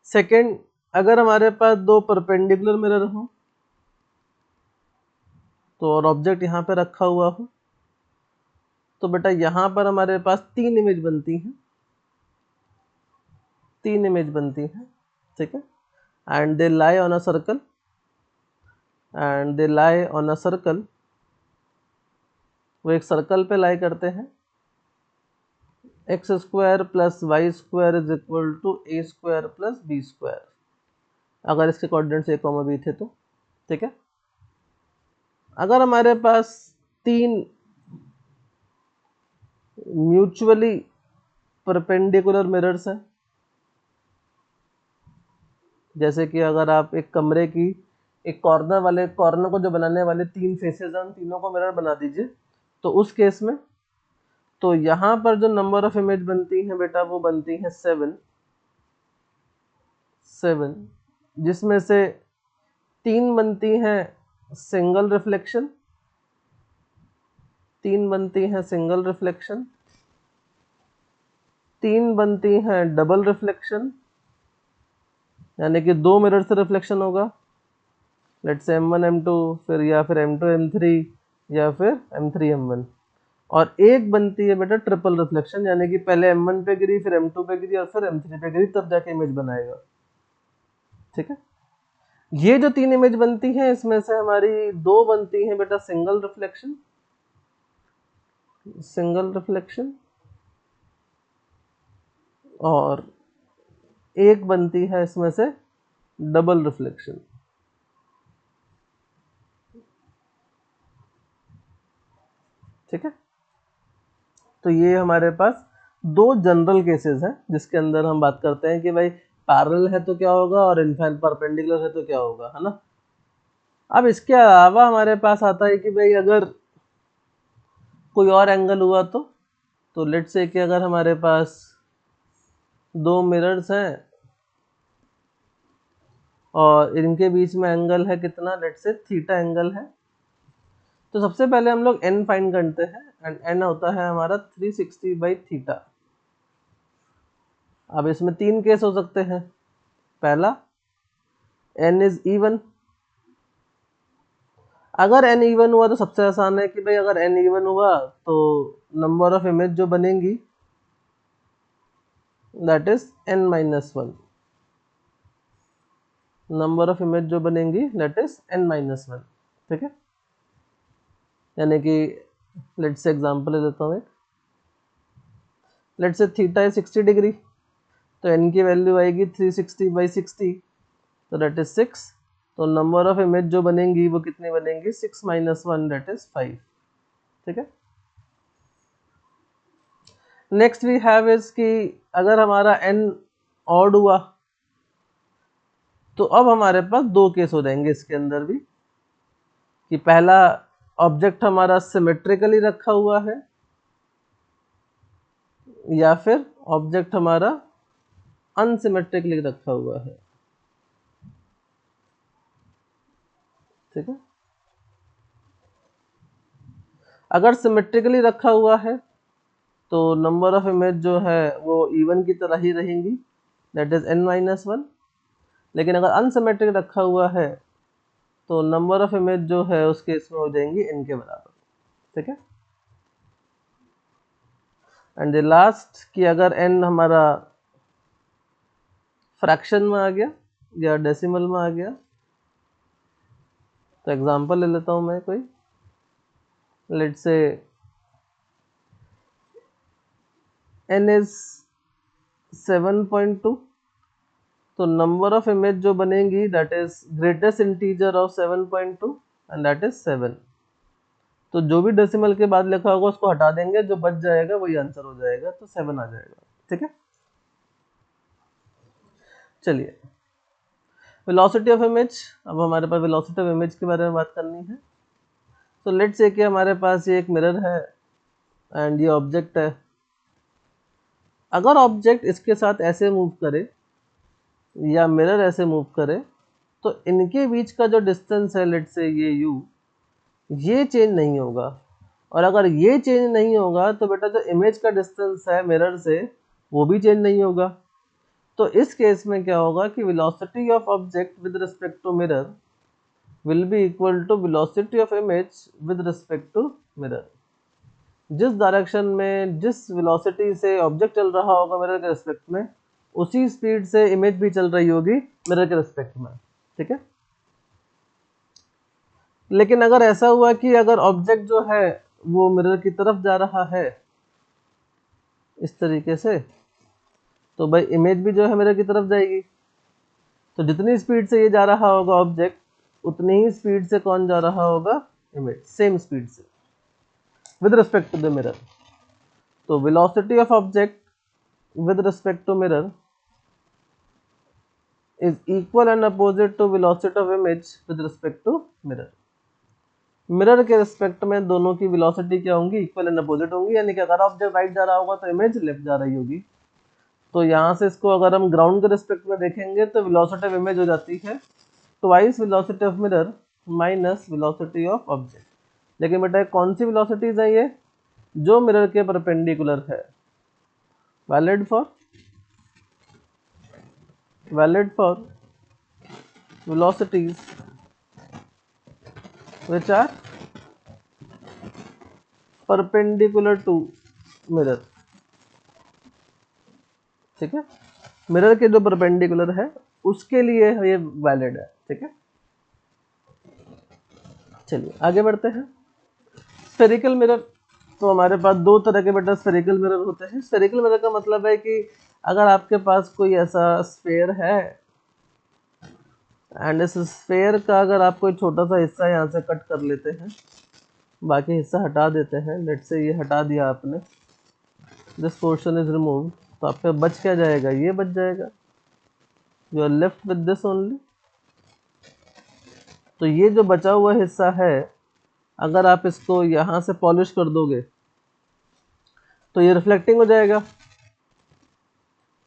A: Second, अगर हमारे पास दो परपेंडिकुलर मिरर हो तो और ऑब्जेक्ट यहाँ पे रखा हुआ हो, तो बेटा यहाँ पर हमारे पास 3 इमेज बनती हैं, 3 इमेज बनती हैं। ठीक है, and they lie on a circle, and they lie on a circle, वो एक सर्कल पे लाई करते हैं। X square plus y square is equal to a square plus b square, अगर इसके कोऑर्डिनेट्स a, b थे तो। ठीक है, अगर हमारे पास 3 म्यूचुअली परपेंडिकुलर मिरर्स हैं, जैसे कि अगर आप एक कमरे की एक कॉर्नर को जो बनाने वाले 3 फेसेस हैं, उन तीनों को मिरर बना दीजिए, तो उस केस में तो यहाँ पर जो नंबर ऑफ इमेज बनती हैं बेटा वो बनती हैं 7, जिसमें से 3 बनती हैं सिंगल रिफ्लेक्शन, 3 बनती हैं सिंगल रिफ्लेक्शन, 3 बनती हैं डबल रिफ्लेक्शन, यानी कि 2 मिरर से रिफ्लेक्शन होगा, लेट्स से M1 M2, फिर या फिर M2 M3 या फिर M3 M1, और एक बनती है बेटा ट्रिपल रिफ्लेक्शन, यानी कि पहले M1 पे गिरी, फिर M2 पे गिरी और फिर M3 पे गिरी, तब जाके इमेज बनाएगा। ठीक है, ये जो 3 इमेज बनती हैं इसमें से हमारी 2 बनती हैं बेटा सिंगल रिफ्लेक्शन, और एक बनती है इसमें से डबल रिफ्लेक्शन। ठीक है, तो ये हमारे पास 2 जनरल केसेस हैं जिसके अंदर हम बात करते हैं कि भाई पैरेलल है तो क्या होगा और इनफाइनाइट परपेंडिकुलर है तो क्या होगा, है ना। अब इसके अलावा हमारे पास आता है कि भाई अगर कोई और एंगल हुआ तो लेट्स से कि अगर हमारे पास 2 मिरर्स हैं और इनके बीच में एंगल है कितना, लेट्स से थीटा एंगल है, तो सबसे पहले हम लोग n फाइंड करते हैं, एंड n होता है हमारा 360/थीटा। अब इसमें 3 केस हो सकते हैं। पहला, n इज इवन, अगर n इवन हुआ तो सबसे आसान है कि भाई अगर n इवन हुआ तो नंबर ऑफ इमेज जो बनेंगी that is n-1, number of image जो बनेंगी दैट इज n-1। ठीक है, यानी कि लेट्स से एग्जांपल ले लेता हूँ एक, let's say theta is 60 degree, तो n की वैल्यू आएगी 360/60, तो दैट इज 6, तो नंबर ऑफ इमेज जो बनेंगी वो कितनी बनेंगी, 6-1 दैट इज 5। ठीक है, नेक्स्ट वी हैव इज कि अगर हमारा n ऑड हुआ तो अब हमारे पास 2 केस हो जाएंगे इसके अंदर भी, कि पहला ऑब्जेक्ट हमारा सिमेट्रिकली रखा हुआ है या फिर ऑब्जेक्ट हमारा अनसिमेट्रिकली रखा हुआ है। ठीक है, अगर सिमेट्रिकली रखा हुआ है तो नंबर ऑफ इमेज जो है वो इवन की तरह ही रहेंगी, दैट इज n-1, लेकिन अगर अनसिमेट्रिक रखा हुआ है तो नंबर ऑफ इमेज जो है उस केस में हो जाएंगी n के बराबर, ठीक है। एंड द लास्ट कि अगर n हमारा फ्रैक्शन में आ गया या डेसिमल में आ गया, तो एग्जांपल ले लेता हूं मैं कोई, लेट्स से n इज 7.2, तो नंबर ऑफ इमेज जो बनेगी that is greatest integer of 7.2 and that is 7। तो जो भी डेसिमल के बाद लिखा होगा उसको हटा देंगे, जो बच जाएगा वही आंसर हो जाएगा, तो 7 आ जाएगा, ठीक है। चलिए वेलोसिटी ऑफ इमेज, अब हमारे पास वेलोसिटी ऑफ इमेज के बारे में बात करनी है। तो लेट्स से कि हमारे पास ये एक मिरर है एंड ये ऑब्जेक्ट है। अगर ऑब्जेक्ट इसके साथ ऐसे मूव करे या मिरर ऐसे मूव करे, तो इनके बीच का जो डिस्टेंस है लेट्स से ये u, ये चेंज नहीं होगा। और अगर ये चेंज नहीं होगा तो बेटा जो इमेज का डिस्टेंस है मिरर से वो भी चेंज नहीं होगा। तो इस केस में क्या होगा कि velocity of object with respect to mirror will be equal to velocity of image with respect to mirror. जिस डायरेक्शन में जिस वेलोसिटी से ऑब्जेक्ट चल रहा होगा मिरर के रिस्पेक्ट में, उसी स्पीड से इमेज भी चल रही होगी मिरर के रिस्पेक्ट में, ठीक है। लेकिन अगर ऐसा हुआ कि अगर ऑब्जेक्ट जो है वो मिरर की तरफ जा रहा है इस तरीके से, तो भाई इमेज भी जो है मिरर की तरफ जाएगी। तो जितनी स्पीड से ये जा रहा होगा ऑब्जेक्ट, उतनी ही स्पीड से कौन जा रहा होगा, इमेज, सेम स्पीड से with respect to the mirror. तो velocity of object with respect to mirror is equal and opposite to velocity of image with respect to mirror। Mirror के रिस्पेक्ट में दोनों की वेलोसिटी क्या होंगी, इक्वल एंड अपोजिट होंगी, यानी कि अगर ऑब्जेक्ट राइट जा रहा होगा तो इमेज लेफ्ट जा रही होगी। तो यहाँ से इसको अगर हम ग्राउंड के रिस्पेक्ट में देखेंगे तो वेलोसिटी ऑफ इमेज हो जाती है twice velocity of mirror minus velocity of object. लेकिन बेटा कौन सी वेलोसिटीज है ये, जो मिरर के परपेंडिकुलर है, valid for velocities which are perpendicular to mirror, ठीक है। मिरर के जो परपेंडिकुलर है उसके लिए ये वैलिड है, ठीक है। चलिए आगे बढ़ते हैं। स्फेरिकल मिरर, तो हमारे पास दो तरह के बेटा स्फेरिकल मिरर होते हैं। स्फेरिकल मिरर का मतलब है कि अगर आपके पास कोई ऐसा स्फेयर है एंड इस स्फेयर का अगर आप कोई छोटा सा हिस्सा यहाँ से कट कर लेते हैं, बाकी हिस्सा हटा देते हैं, लेट से ये हटा दिया आपने, दिस पोर्शन इज रिमूव्ड, तो आपका बच क्या जाएगा, ये बच जाएगा, you are left with this only. तो ये जो बचा हुआ हिस्सा है, अगर आप इसको यहाँ से पॉलिश कर दोगे तो ये रिफ्लेक्टिंग हो जाएगा,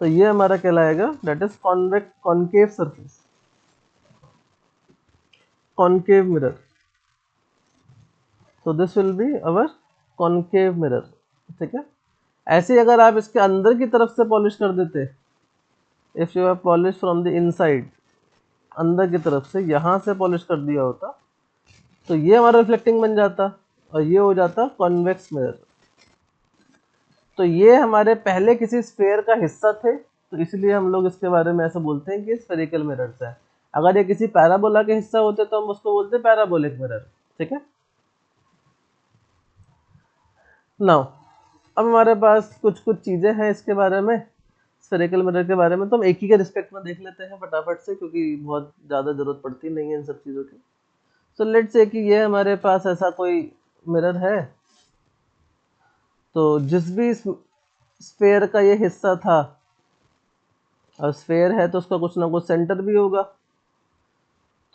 A: तो ये हमारा कहलाएगा that is concave surface, concave mirror. तो this will be our concave mirror, ठीक है। ऐसे अगर आप इसके अंदर की तरफ से पॉलिश कर देते, if you have polish from the inside, अंदर की तरफ से यहाँ से पॉलिश कर दिया होता, तो ये हमारा रिफ्लेक्टिंग बन जाता और ये हो जाता कॉन्वेक्स मिरर। तो ये हमारे पहले किसी स्फेयर का हिस्सा थे, तो इसलिए हम लोग इसके बारे में ऐसा बोलते हैं कि स्फेरिकल मिरर्स है। अगर ये किसी पैराबोला के हिस्सा होते तो हम उसको बोलते हैं पैराबोलिक मिरर, ठीक है। नाउ अब हमारे पास कुछ कुछ चीजें हैं इसके बारे में, स्फेरिकल मिरर के बारे में, तो हम एक ही के रिस्पेक्ट में देख लेते हैं फटाफट से, क्योंकि बहुत ज़्यादा ज़रूरत पड़ती नहीं है इन सब चीज़ों की। सो लेट्स से कि ये हमारे पास ऐसा कोई मिरर है, तो जिस भी स्फेयर का ये हिस्सा था, और स्फेयर है तो उसका कुछ ना कुछ सेंटर भी होगा,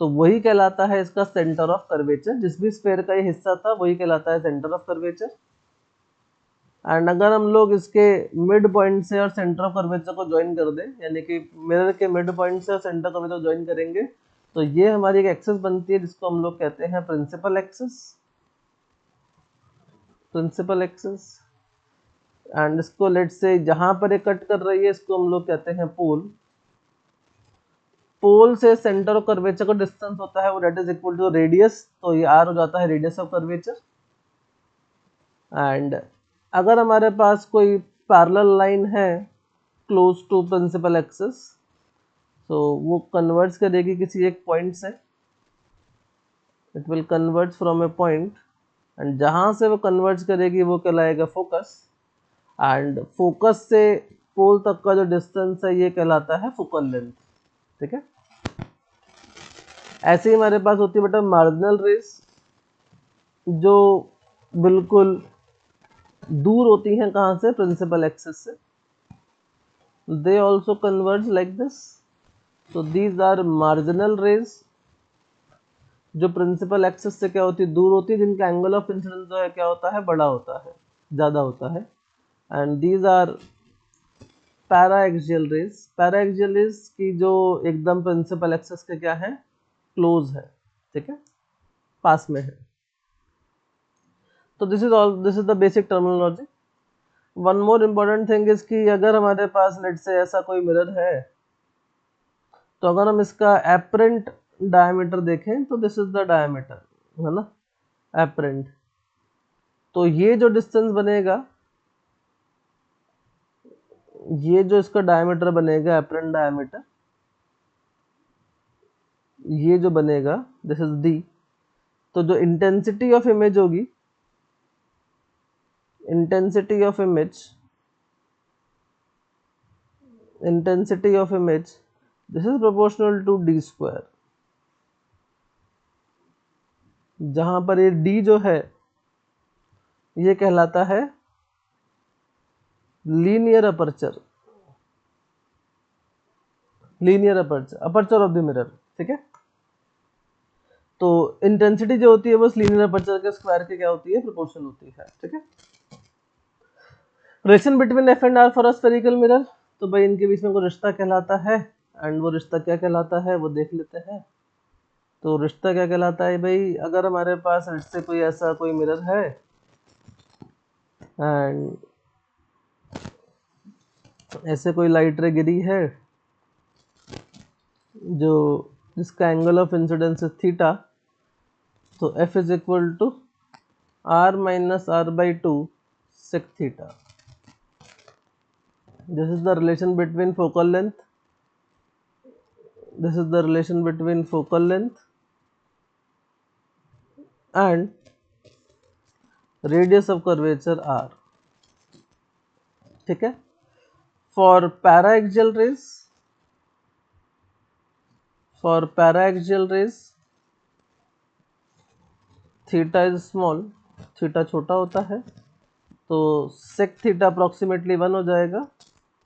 A: तो वही कहलाता है इसका सेंटर ऑफ कर्वेचर। जिस भी स्फेयर का ये हिस्सा था वही कहलाता है सेंटर ऑफ कर्वेचर। एंड अगर हम लोग इसके मिड पॉइंट से और सेंटर ऑफ कर्वेचर को ज्वाइन कर दें, यानी कि मिरर के मिड पॉइंट से और सेंटर कर्वेचर ज्वाइन करेंगे, तो ये हमारी एक एक्सिस बनती है जिसको हम लोग कहते हैं principal axis, principal axis. And इसको लेट से जहां पर ये कट कर रही है इसको हम लोग कहते हैं पोल, पोल से सेंटर ऑफ कर्वेचर का डिस्टेंस होता है वो that is equal to radius, तो ये r हो जाता है रेडियस ऑफ कर्वेचर। एंड अगर हमारे पास कोई पैरेलल लाइन है क्लोज टू प्रिंसिपल एक्सिस, तो वो कन्वर्ट्स करेगी किसी एक पॉइंट से, it will convert from A point, and जहां से वो कन्वर्ट्स करेगी वो कहलाएगा फोकस, एंड फोकस से पोल तक का जो डिस्टेंस है ये कहलाता है फोकल लेंथ। ठीक है, ऐसे ही हमारे पास होती है बेटा मार्जिनल रेस, जो बिल्कुल दूर होती हैं कहाँ से, प्रिंसिपल एक्सिस से, they also converge like this. So these are marginal rays जो प्रिंसिपल एक्सिस से क्या होती है, दूर होती है, जिनका एंगल ऑफ इंसिडेंस जो है क्या होता है, बड़ा होता है, ज़्यादा होता है। And these are paraxial rays. Paraxial rays की जो एकदम प्रिंसिपल एक्सिस के क्या है, क्लोज है, ठीक है, पास में है। तो this is all, this is the basic terminology. One more important thing is कि अगर हमारे पास लेट से ऐसा कोई मिरर है, तो अगर हम इसका एपरेंट डायमीटर देखें तो दिस इज द डायमीटर, है ना, एपरेंट। तो ये जो डिस्टेंस बनेगा, ये जो इसका डायमीटर बनेगा एपरेंट डायमीटर, ये जो बनेगा दिस इज डी। तो जो इंटेंसिटी ऑफ इमेज होगी, intensity of image, intensity of image this is proportional to D square, जहां पर ये डी जो है ये कहलाता है linear aperture, linear aperture, aperture of the mirror. ठीक है, तो इंटेंसिटी जो होती है बस लीनियर अपर्चर के स्क्वायर के क्या होती है, प्रोपोर्शन होती है। ठीक है, relation between f and r for a spherical mirror, तो भाई इनके बीच में कोई रिश्ता कहलाता है, एंड वो रिश्ता क्या कहलाता है वो देख लेते हैं। तो रिश्ता क्या कहलाता है भाई, अगर हमारे पास इससे कोई ऐसा कोई मिरर है एंड ऐसे कोई लाइट रे गिरी है जो जिसका एंगल ऑफ इंसिडेंस है थीटा, तो F is equal to R minus R by 2 sec theta. This is the relation between focal length, this is the relation between focal length and radius of curvature R। ठीक है, for paraxial rays, for paraxial rays theta is small, theta छोटा होता है, तो sec theta approximately 1 हो जाएगा,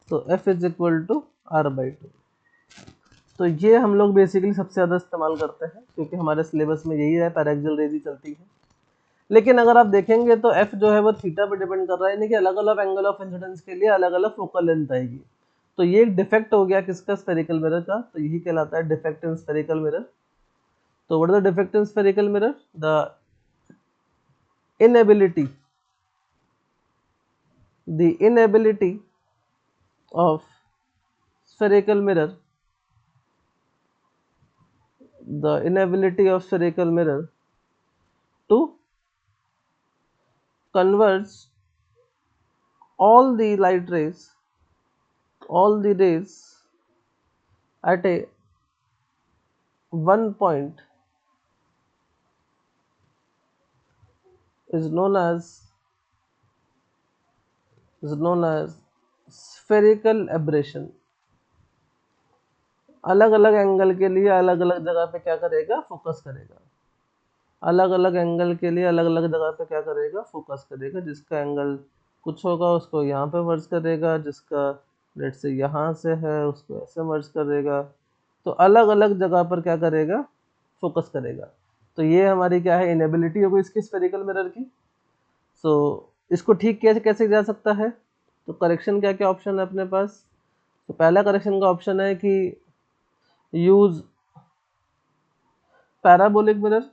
A: तो F is equal to R by 2। तो ये हम लोग बेसिकली सबसे ज़्यादा इस्तेमाल करते हैं, क्योंकि हमारे सिलेबस में यही है, पैराक्सियल रेज ही चलती है। लेकिन अगर आप देखेंगे तो F जो है वो थीटा पे डिपेंड कर रहा है, यानी कि अलग अलग एंगल ऑफ इंसिडेंस के लिए अलग अलग फोकल लेंथ आएगी। तो ये एक डिफेक्ट हो गया किसका, स्फेरिकल मिरर का, तो यही कहलाता है डिफेक्ट इन स्फेरिकल मिरर। तो what is the defect in spherical mirror, the inability, the inability of spherical mirror, the inability of spherical mirror to converge all the light rays, all the rays at a one point is known as spherical aberration। अलग अलग angle के लिए अलग अलग जगह पे क्या करेगा, फोकस करेगा, अलग अलग एंगल के लिए अलग अलग जगह पे क्या करेगा, फोकस करेगा। जिसका एंगल कुछ होगा उसको यहाँ पे मर्ज करेगा, जिसका लेट से यहाँ से है उसको ऐसे मर्ज करेगा, तो अलग अलग जगह पर क्या करेगा, फोकस करेगा। तो ये हमारी क्या है, इनेबिलिटी हो गई इसकी स्फेरिकल मिरर की। सो इसको ठीक कैसे कैसे जा सकता है, तो करेक्शन क्या क्या ऑप्शन है अपने पास। तो पहला करेक्शन का ऑप्शन है कि यूज पैराबोलिक मिरर,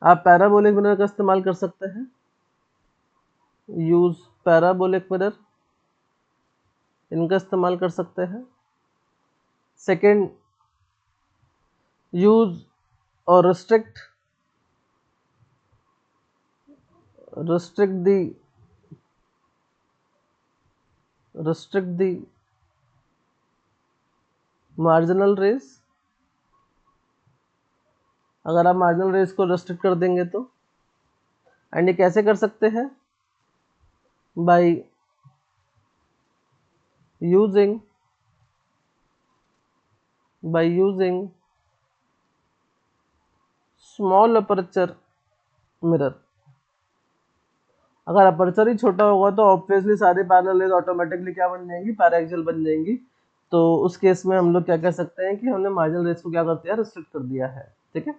A: आप पैराबोलिक मिरर का इस्तेमाल कर सकते हैं, यूज पैराबोलिक मिरर, इनका इस्तेमाल कर सकते हैं। सेकेंड, यूज और restrict the marginal rays। अगर आप मार्जिनल रेस को रेस्ट्रिक्ट कर देंगे तो, एंड ये कैसे कर सकते हैं, by using small aperture mirror. अगर अपर्चर ही छोटा होगा तो ऑब्वियसली सारे पैरेलल रेज ऑटोमेटिकली क्या बन जाएंगी, पैराएक्सियल बन जाएंगी। तो उस केस में हम लोग क्या कह सकते हैं कि हमने मार्जिनल रेस को क्या कर दिया, रिस्ट्रिक्ट कर दिया है। ठीक है,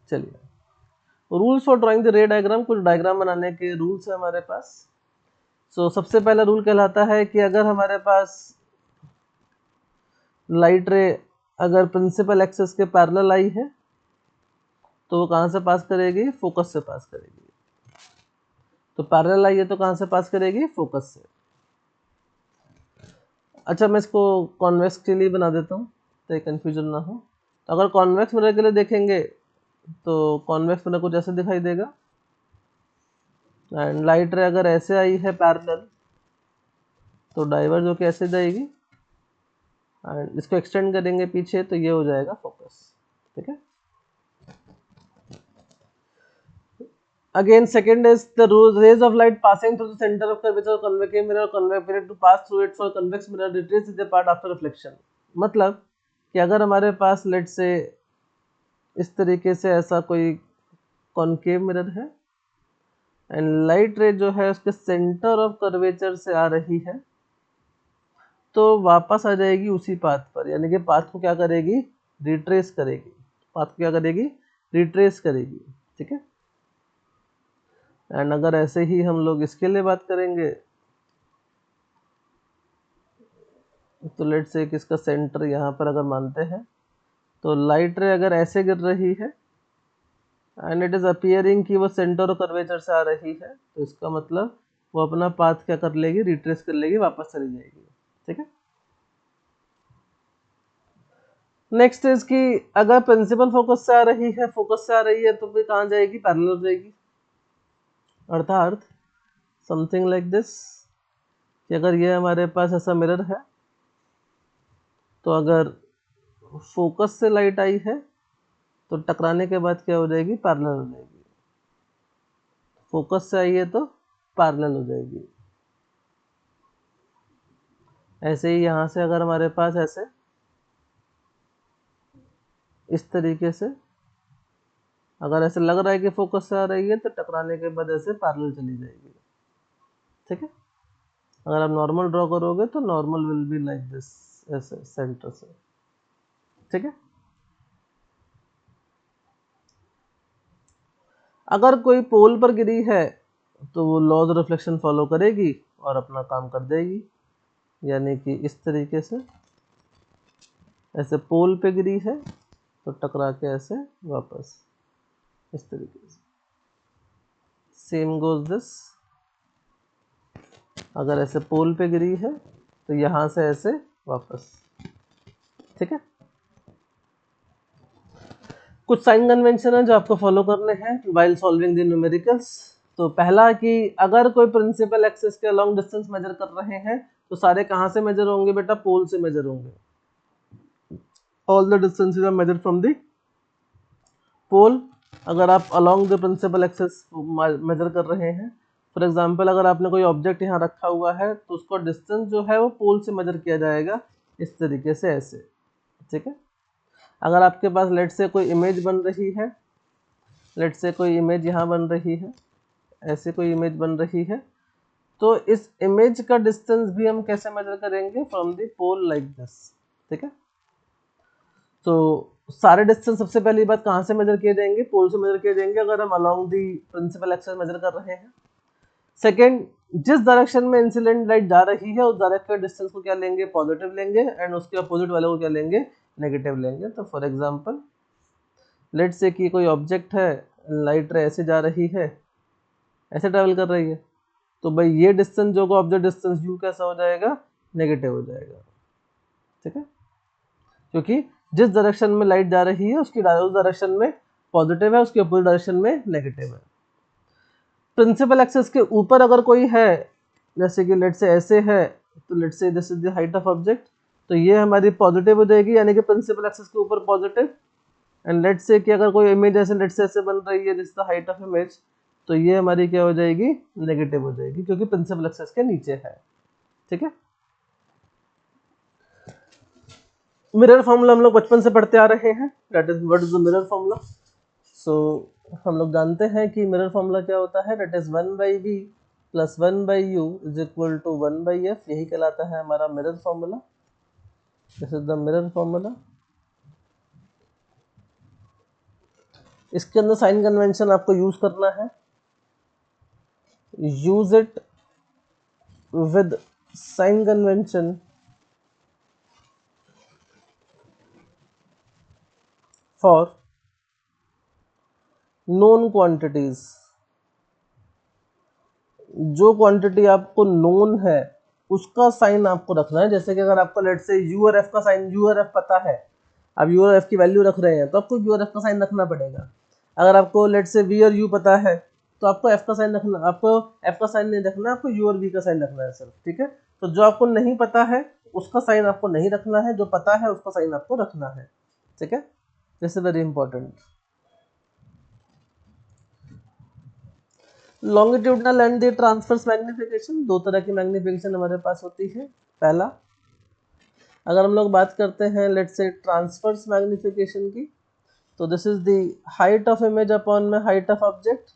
A: चलिए रूल्स फॉर ड्राइंग द रे डायग्राम, कुछ डायग्राम बनाने के रूल्स है हमारे पास। सो सबसे पहला रूल कहलाता है कि अगर हमारे पास लाइट रे अगर प्रिंसिपल एक्सिस के पैरेलल आई है तो वो कहाँ से पास करेगी, फोकस से पास करेगी। तो पैरेलल आई है तो कहाँ से पास करेगी, फोकस से। अच्छा, मैं इसको कॉन्वेक्स के लिए बना देता हूँ तो कंफ्यूजन ना हो। तो अगर कॉन्वेक्स मिरर के लिए देखेंगे तो कॉन्वेक्स मिरर कुछ ऐसे दिखाई देगा, एंड लाइट रे अगर ऐसे आई है पैरेलल तो डाइवर्ज होके ऐसे जाएगी, एंड इसको एक्सटेंड करेंगे पीछे तो ये हो जाएगा फोकस। ठीक है, again second is the rays of light passing through the center of curvature of convex mirror, convex mirror to pass through it for convex mirror retraces the part after reflection। मतलब कि अगर हमारे पास late से इस तरीके से ऐसा कोई कॉनकेव मिरर है एंड लाइट रे जो है उसके सेंटर ऑफ कर्वेचर से आ रही है तो वापस आ जाएगी उसी पाथ पर, यानी कि पाथ को क्या करेगी, रिट्रेस करेगी। पाथ को क्या करेगी, रिट्रेस करेगी। ठीक है, एंड अगर ऐसे ही हम लोग इसके लिए बात करेंगे तो लेट से किसका सेंटर यहाँ पर अगर मानते हैं तो लाइट रे अगर ऐसे गिर रही है एंड इट इज अपीयरिंग कि वो सेंटर और कर्वेचर से आ रही है तो इसका मतलब वो अपना पाथ क्या कर लेगी, रिट्रेस कर लेगी, वापस चली जाएगी। ठीक है, नेक्स्ट इज कि अगर प्रिंसिपल फोकस से आ रही है, तो फिर कहाँ जाएगी, पैरेलल हो जाएगी। अर्थात समथिंग लाइक दिस कि अगर ये हमारे पास ऐसा मिरर है तो अगर फोकस से लाइट आई है तो टकराने के बाद क्या हो जाएगी, पैरेलल हो जाएगी। फोकस से आई है तो पैरेलल हो जाएगी। ऐसे ही यहाँ से अगर हमारे पास ऐसे इस तरीके से अगर ऐसे लग रहा है कि फोकस से आ रही है तो टकराने के बाद ऐसे पैरेलल चली जाएगी। ठीक है, अगर आप नॉर्मल ड्रॉ करोगे तो normal will be like this, ऐसे सेंटर से। ठीक है, अगर कोई पोल पर गिरी है तो वो लॉज ऑफ रिफ्लेक्शन फॉलो करेगी और अपना काम कर देगी, यानी कि इस तरीके से ऐसे पोल पे गिरी है तो टकरा के ऐसे वापस इस तरीके से। सेम गोज दिस, अगर ऐसे पोल पे गिरी है तो यहाँ से ऐसे वापस। ठीक है, कुछ साइन कन्वेंशन है जो आपको फॉलो करने हैं व्हाइल सॉल्विंग द न्यूमेरिकल्स। तो पहला कि अगर कोई प्रिंसिपल एक्सिस के लॉन्ग डिस्टेंस मेजर कर रहे हैं तो सारे कहाँ से मेजर होंगे बेटा, पोल से मेजर होंगे। All the distances are measured from the pole. अगर आप along the principal axis measure कर रहे हैं, फॉर एग्जांपल अगर आपने कोई ऑब्जेक्ट यहाँ रखा हुआ है तो उसका डिस्टेंस जो है वो पोल से मेजर किया जाएगा इस तरीके से ऐसे। ठीक है, अगर आपके पास लेट से कोई इमेज बन रही है, लेट से कोई इमेज यहाँ बन रही है, ऐसे कोई इमेज बन रही है तो इस इमेज का डिस्टेंस भी हम कैसे मेजर करेंगे, from the pole like this. ठीक है, तो सारे डिस्टेंस सबसे पहली बात कहाँ से मेजर किए जाएंगे, पोल से मेजर किए जाएंगे अगर हम along the principal axis measure कर रहे हैं। सेकेंड, जिस डायरेक्शन में इंसिडेंट लाइट जा रही है उस डायरेक्शन के डिस्टेंस को क्या लेंगे, पॉजिटिव लेंगे, एंड उसके अपोजिट वाले को क्या लेंगे, नेगेटिव लेंगे। तो फॉर एग्जांपल लेट से कि कोई ऑब्जेक्ट है, लाइट रे ऐसे जा रही है, ऐसे ट्रेवल कर रही है, तो भाई ये डिस्टेंस जो ऑब्जेक्ट डिस्टेंस यू कैसा हो जाएगा, नेगेटिव हो जाएगा। ठीक है, क्योंकि जिस डायरेक्शन में लाइट जा रही है उसकी उस डायरेक्शन में पॉजिटिव है, उसके अपोजिट डायरेक्शन में नेगेटिव है। प्रिंसिपल एक्सिस के ऊपर अगर कोई है, जैसे कि लेट से ऐसे है, तो लेट से this is the height of object, तो ये हमारी पॉजिटिव हो जाएगी, यानी कि प्रिंसिपल एक्सिस के ऊपर पॉजिटिव। एंड लेट से कि अगर कोई इमेज ऐसे लेट से ऐसे बन रही है, this the height of image, तो ये हमारी क्या हो जाएगी, नेगेटिव हो जाएगी, क्योंकि प्रिंसिपल एक्सिस के नीचे है। ठीक है, मिरर फॉर्मूला हम लोग बचपन से पढ़ते आ रहे हैं, that is what is the mirror formula. So हम लोग जानते हैं कि मिरर फॉर्मूला क्या होता है, that is 1/v plus 1/u is equal to 1/f, यही कहलाता है हमारा mirror formula. This is the mirror formula. इसके अंदर साइन कन्वेंशन आपको यूज करना है, use it with sign convention for known quantities. जो क्वांटिटी आपको नोन है उसका साइन आपको रखना है। जैसे कि अगर आपको लेट से यू और एफ का साइन, यू और एफ पता है, आप यू और एफ की वैल्यू रख रहे हैं, तो आपको यू और एफ का साइन रखना पड़ेगा। अगर आपको लेट से वी और यू पता है, तो आपको एफ का साइन रखना, आपको एफ का साइन नहीं रखना, आपको यू और वी का साइन रखना है सिर्फ। ठीक है, तो जो आपको नहीं पता है उसका साइन आपको नहीं रखना है, जो पता है उसका साइन आपको रखना है। ठीक है, this is very important. Longitudinal and the transverse magnification, दो तरह की मैग्निफिकेशन हमारे पास होती है। पहला, अगर हम लोग बात करते हैं लेट से ट्रांसवर्स मैग्निफिकेशन की, तो this is the height of image upon में height of object,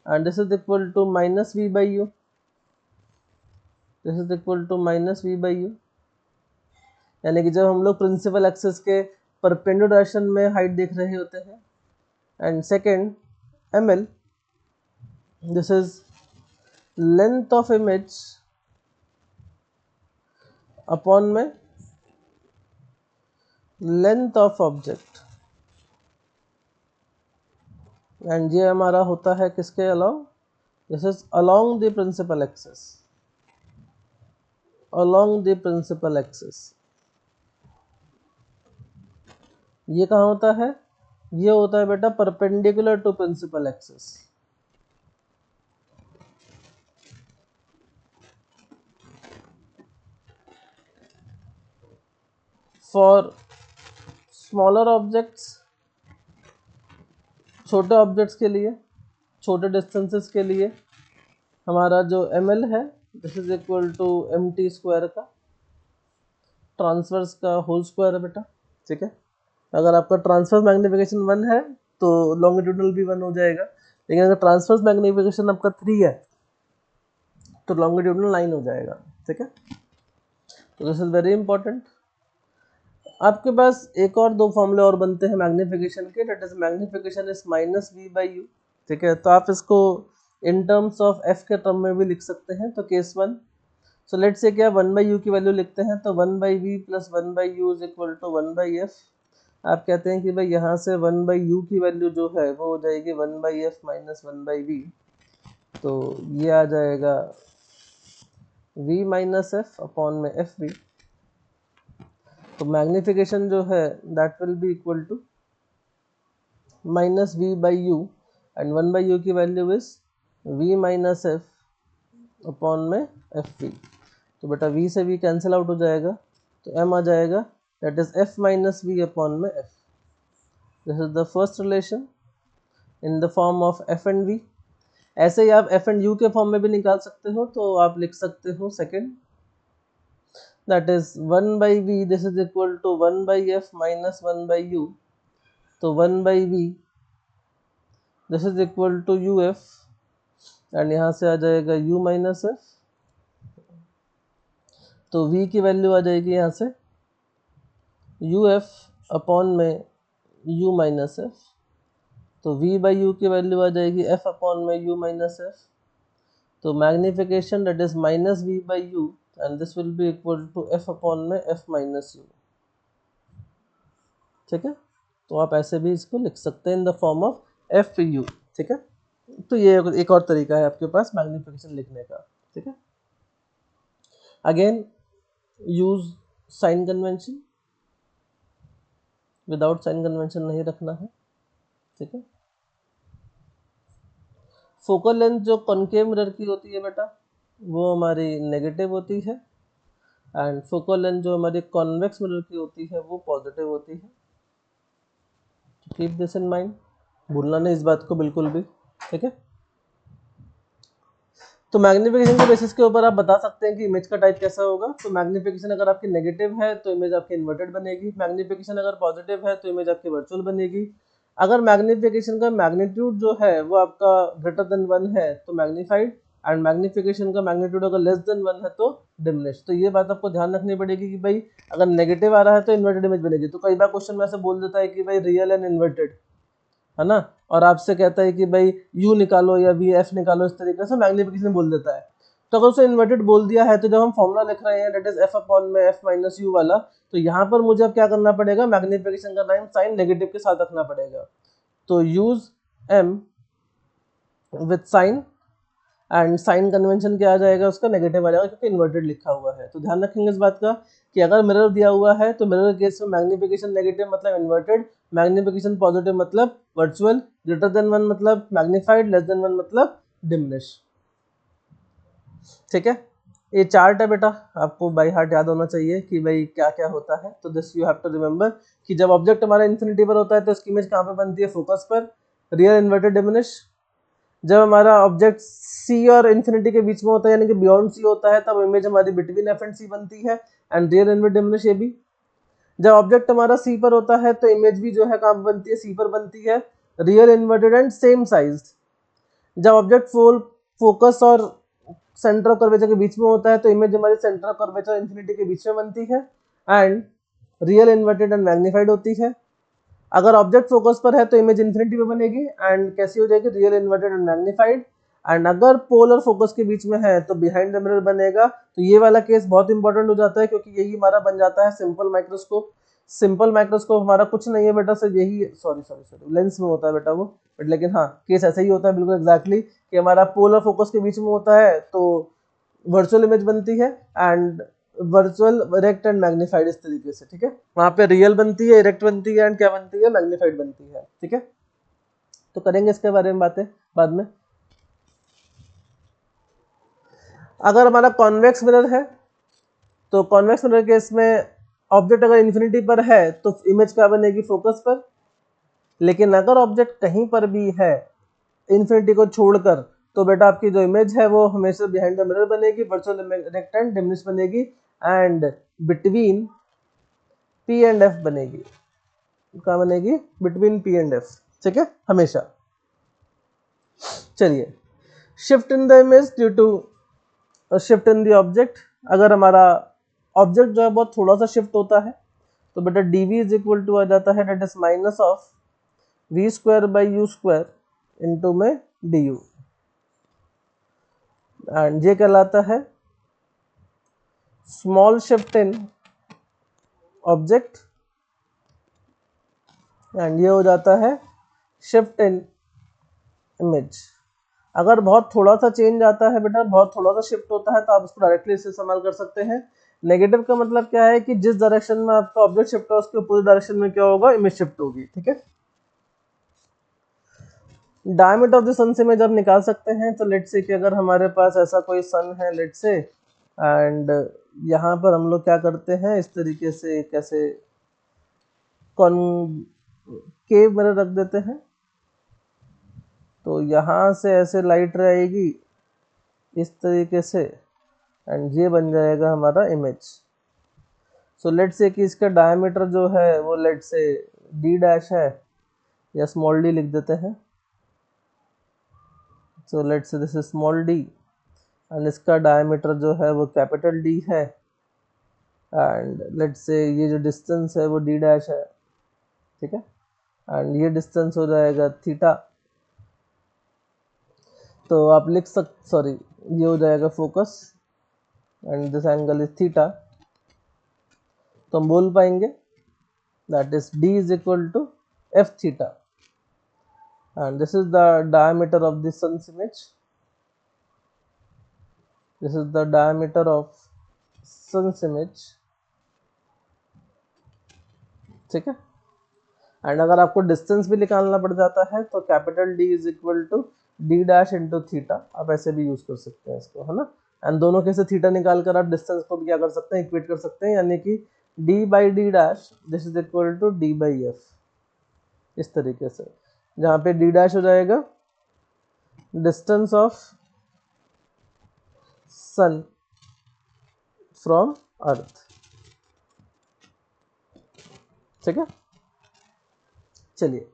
A: and this is equal to minus v by u, this is equal to minus v by u. यानी कि जब हम लोग प्रिंसिपल एक्सिस के perpendicular direction में height देख रहे होते हैं। And second, M L, this is length of image upon में length of object, and ये हमारा होता है किसके along, this is along the principal axis, along the principal axis। ये कहाँ होता है, ये होता है बेटा perpendicular to principal axis. For smaller objects, छोटे ऑब्जेक्ट्स के लिए, छोटे डिस्टेंसेस के लिए हमारा जो ml है, this is equal to mt square का ट्रांसवर्स का होल स्क्वायर है बेटा। ठीक है, अगर आपका ट्रांसवर्स मैग्निफिकेशन 1 है तो लॉन्गिट्यूडनल भी 1 हो जाएगा, लेकिन अगर ट्रांसवर्स मैग्निफिकेशन आपका 3 है तो लॉन्गिट्यूडनल 9 हो जाएगा। ठीक है, तो दिस इज वेरी इंपॉर्टेंट। आपके पास एक और दो फॉर्मूले और बनते हैं मैग्निफिकेशन के, that is magnification is minus v by u. ठीक है, तो आप इसको इन टर्म्स ऑफ एफ के टर्म में भी लिख सकते हैं। तो केस 1, सो लेट्स से क्या 1/u की वैल्यू लिखते हैं, तो 1/v plus 1/u is equal to 1/f। आप कहते हैं कि भाई यहाँ से 1/u की वैल्यू जो है वो हो जाएगी 1/f माइनस 1/v, तो ये आ जाएगा v माइनस एफ अपॉन में एफ वी। तो मैग्निफिकेशन जो है that will be equal to minus v by u, and 1/u की value is v minus f upon में एफ वी। तो बेटा v से v कैंसिल आउट हो जाएगा, तो m आ जाएगा, that is f minus v upon में f। This is the first relation in the form of f and v। ऐसे ही आप f एंड u के फॉर्म में भी निकाल सकते हो, तो आप लिख सकते हो second, that is 1/v, this is equal to 1/f minus 1/u, तो 1/v this is equal to uf, and यहाँ से आ जाएगा u माइनस एफ, तो v की वैल्यू आ जाएगी यहाँ से uf अपॉन में u माइनस एफ, तो v बाई u की वैल्यू आ जाएगी f अपॉन में u माइनस एफ। तो magnification that is minus v by u, and this will be equal to f upon में f minus u। ठीक है, तो आप ऐसे भी इसको लिख सकते हैं इन the form of F you. ठीक है, तो ये एक और तरीका है आपके पास मैग्निफिकेशन लिखने का। ठीक है, again use sign convention. Without sign convention नहीं रखना है, ठीक है। फोकल लेंथ जो कॉनकेव मिरर की होती है बेटा वो हमारी नेगेटिव होती है, एंड फोकल लेंथ जो हमारी कॉन्वेक्स मिरर की होती है वो पॉजिटिव होती है। कीप दिस इन माइंड, भूलना नहीं इस बात को बिल्कुल भी, ठीक है। तो मैग्निफिकेशन के बेसिस के ऊपर आप बता सकते हैं कि इमेज का टाइप कैसा होगा। तो मैग्निफिकेशन अगर आपकी नेगेटिव है तो इमेज आपकी इन्वर्टेड बनेगी, मैग्निफिकेशन अगर पॉजिटिव है तो इमेज आपकी वर्चुअल बनेगी। अगर मैग्निफिकेशन का मैग्नीट्यूड जो है वो आपका ग्रेटर देन 1 है तो मैग्नीफाइड, एंड मैग्निफिकेशन का मैग्नीट्यूड अगर लेस देन 1 है तो डिमिनिश। तो ये बात आपको ध्यान रखनी पड़ेगी कि भाई अगर नेगेटिव आ रहा है तो इन्वर्टेड इमेज बनेगी। तो कई बार क्वेश्चन में ऐसे बोल देता है कि भाई रियल एंड इन्वर्टेड, है ना, और आपसे कहता है कि भाई यू निकालो या वी एफ निकालो, इस तरीके से मैग्निफिकेशन बोल देता है। तो अगर उसे इन्वर्टेड बोल दिया है तो जब हम फॉर्मूला लिख रहे हैं दैट इज एफ अपॉन में एफ माइनस यू वाला, तो यहाँ पर मुझे अब क्या करना पड़ेगा, मैग्निफिकेशन का नाम साइन नेगेटिव के साथ रखना पड़ेगा। तो use m with sign, and sign convention क्या आ जाएगा उसका नेगेटिव आ जाएगा क्योंकि इन्वर्टेड लिखा हुआ है। तो ध्यान रखेंगे इस बात का कि अगर मिरर दिया हुआ है तो मिरर के केस में मैग्निफिकेशन नेगेटिव मतलब इन्वर्टेड, मैग्निफिकेशन पॉजिटिव मतलब वर्चुअल, ग्रेटर देन 1 मतलब मैग्नीफाइड, लेस देन 1 मतलब डिमिनिश, ठीक है। ये चार्ट है बेटा, आपको बाय हार्ट याद होना चाहिए कि भाई क्या क्या होता है। तो this you have to remember कि जब ऑब्जेक्ट हमारा इन्फिनिटी पर होता है तो इसकी इमेज कहाँ पे बनती है, फोकस पर, रियल इन्वर्टेड डिमिनिश। जब हमारा ऑब्जेक्ट सी और इन्फिनिटी के बीच में होता है यानी कि बियॉन्ड सी होता है तब इमेज हमारी बिटवीन एफ एंड सी बनती है, एंड रियल इन्वर्टेड डिमिनिश ये भी। जब ऑब्जेक्ट हमारा सी पर होता है तो इमेज भी जो है कहाँ बनती है, सी पर बनती है, real inverted and same size. जब ऑब्जेक्ट फोकस और सेंटर ऑफ कर्वेचर के बीच में होता है तो इमेज हमारी सेंटर ऑफ कर्वेचर इन्फिनिटी के बीच में बनती है, and real inverted and magnified होती है। अगर ऑब्जेक्ट फोकस पर है तो इमेज इन्फिनिटी पे बनेगी एंड कैसी हो जाएगी, real inverted and magnified. And अगर पोल और फोकस के बीच में है तो बिहाइंड द मिरर बनेगा। तो ये वाला केस बहुत इंपॉर्टेंट हो जाता है क्योंकि यही हमारा बन जाता है सिंपल माइक्रोस्कोप। सिंपल माइक्रोस्कोप हमारा कुछ नहीं है बेटा, सिर्फ यही, सॉरी लेंस में होता है बेटा वो, बट लेकिन हाँ केस ऐसा ही होता है बिल्कुल एग्जैक्टली कि हमारा पोल और फोकस के बीच में होता है तो वर्चुअल इमेज बनती है, and virtual, erect and magnified इस तरीके से, ठीक है। वहां पे रियल बनती है, इरेक्ट बनती है, एंड क्या बनती है, मैग्नीफाइड बनती है, ठीक है। तो करेंगे इसके बारे में बातें बाद में। अगर हमारा कॉन्वेक्स मिरर है तो कॉन्वेक्स मिरर केस में ऑब्जेक्ट अगर इन्फिनिटी पर है तो इमेज क्या बनेगी, फोकस पर। लेकिन अगर ऑब्जेक्ट कहीं पर भी है इन्फिनिटी को छोड़कर तो बेटा आपकी जो इमेज है वो हमेशा बिहाइंड द मिरर बनेगी, वर्चुअल इरेक्ट एंड डिमिनिश बनेगी, and between P and F बनेगी। क्या बनेगी, बिटवीन पी एंड एफ, ठीक है, हमेशा। चलिए, shift in the image due to shift in the object. अगर हमारा ऑब्जेक्ट जो है बहुत थोड़ा सा शिफ्ट होता है तो बेटा dv इज इक्वल टू आ जाता है that is minus of v square by u square into में du, एंड ये कहलाता है small shift in object, and ये हो जाता है शिफ्ट इन इमेज। अगर बहुत थोड़ा सा चेंज आता है बेटा, बहुत थोड़ा सा शिफ्ट होता है तो आप उसको डायरेक्टली इससे इस्तेमाल कर सकते हैं। नेगेटिव का मतलब क्या है कि जिस डायरेक्शन में आपका ऑब्जेक्ट शिफ्ट है उसके अपोजिट डायरेक्शन में क्या होगा, इमेज शिफ्ट होगी, ठीक है। डायमीटर ऑफ द सन से में जब निकाल सकते हैं तो लेट्स से कि अगर हमारे पास ऐसा कोई सन है लेट्स से, एंड यहाँ पर हम लोग क्या करते हैं इस तरीके से, कैसे कॉनकेव मिरर रख देते हैं तो यहाँ से ऐसे लाइट रहेगी इस तरीके से, एंड ये बन जाएगा हमारा इमेज। सो लेट्स से कि इसका डायमीटर जो है वो लेट्स से d डैश है या स्मॉल d लिख देते हैं। So let's say this is small d, and इसका डायमीटर जो है वो कैपिटल D है, एंड लेट्स से ये जो डिस्टेंस है वो d डैश है, ठीक है, एंड ये डिस्टेंस हो जाएगा थीटा। तो आप लिख सॉरी ये हो जाएगा focus and this angle is theta. तो हम बोल पाएंगे that is d is equal to f theta, and this is the diameter of the sun's image. This is the diameter of sun's image, ठीक है। And अगर आपको distance भी निकालना पड़ जाता है तो capital D is equal to D dash into theta, आप ऐसे भी यूज कर सकते हैं इसको, है ना। एंड दोनों के से थीटा निकाल कर आप डिस्टेंस को भी क्या कर सकते हैं, इक्वेट कर सकते हैं, यानी कि D by D dash this is equal to D by f, इस तरीके से, जहाँ पे डी डैश हो जाएगा distance of sun from earth, ठीक है। चलिए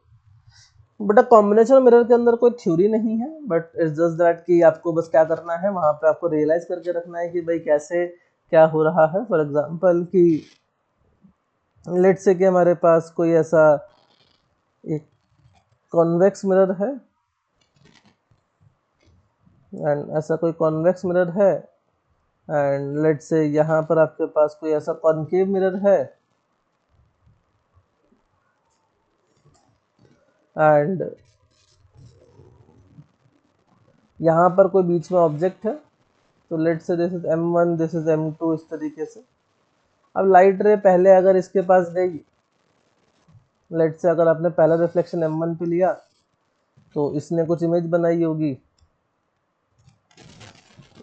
A: बेटा कॉम्बिनेशन मिरर के अंदर कोई थ्योरी नहीं है, बट इट्स जस्ट दैट कि आपको बस क्या करना है, वहां पे आपको रियलाइज करके रखना है कि भाई कैसे क्या हो रहा है। फॉर एग्जांपल कि लेट्स से कि हमारे पास कोई ऐसा एक कॉन्वेक्स मिरर है, एंड ऐसा कोई कॉन्वेक्स मिरर है, एंड लेट्स से यहाँ पर आपके पास कोई ऐसा कॉनकेव मिरर है, एंड यहाँ पर कोई बीच में ऑब्जेक्ट है, तो let's say this is M1, this is M2, इस तरीके से। अब लाइट रे पहले अगर इसके पास गई, लेट्स से अगर आपने पहला रिफ्लेक्शन M1 पे लिया तो इसने कुछ इमेज बनाई होगी,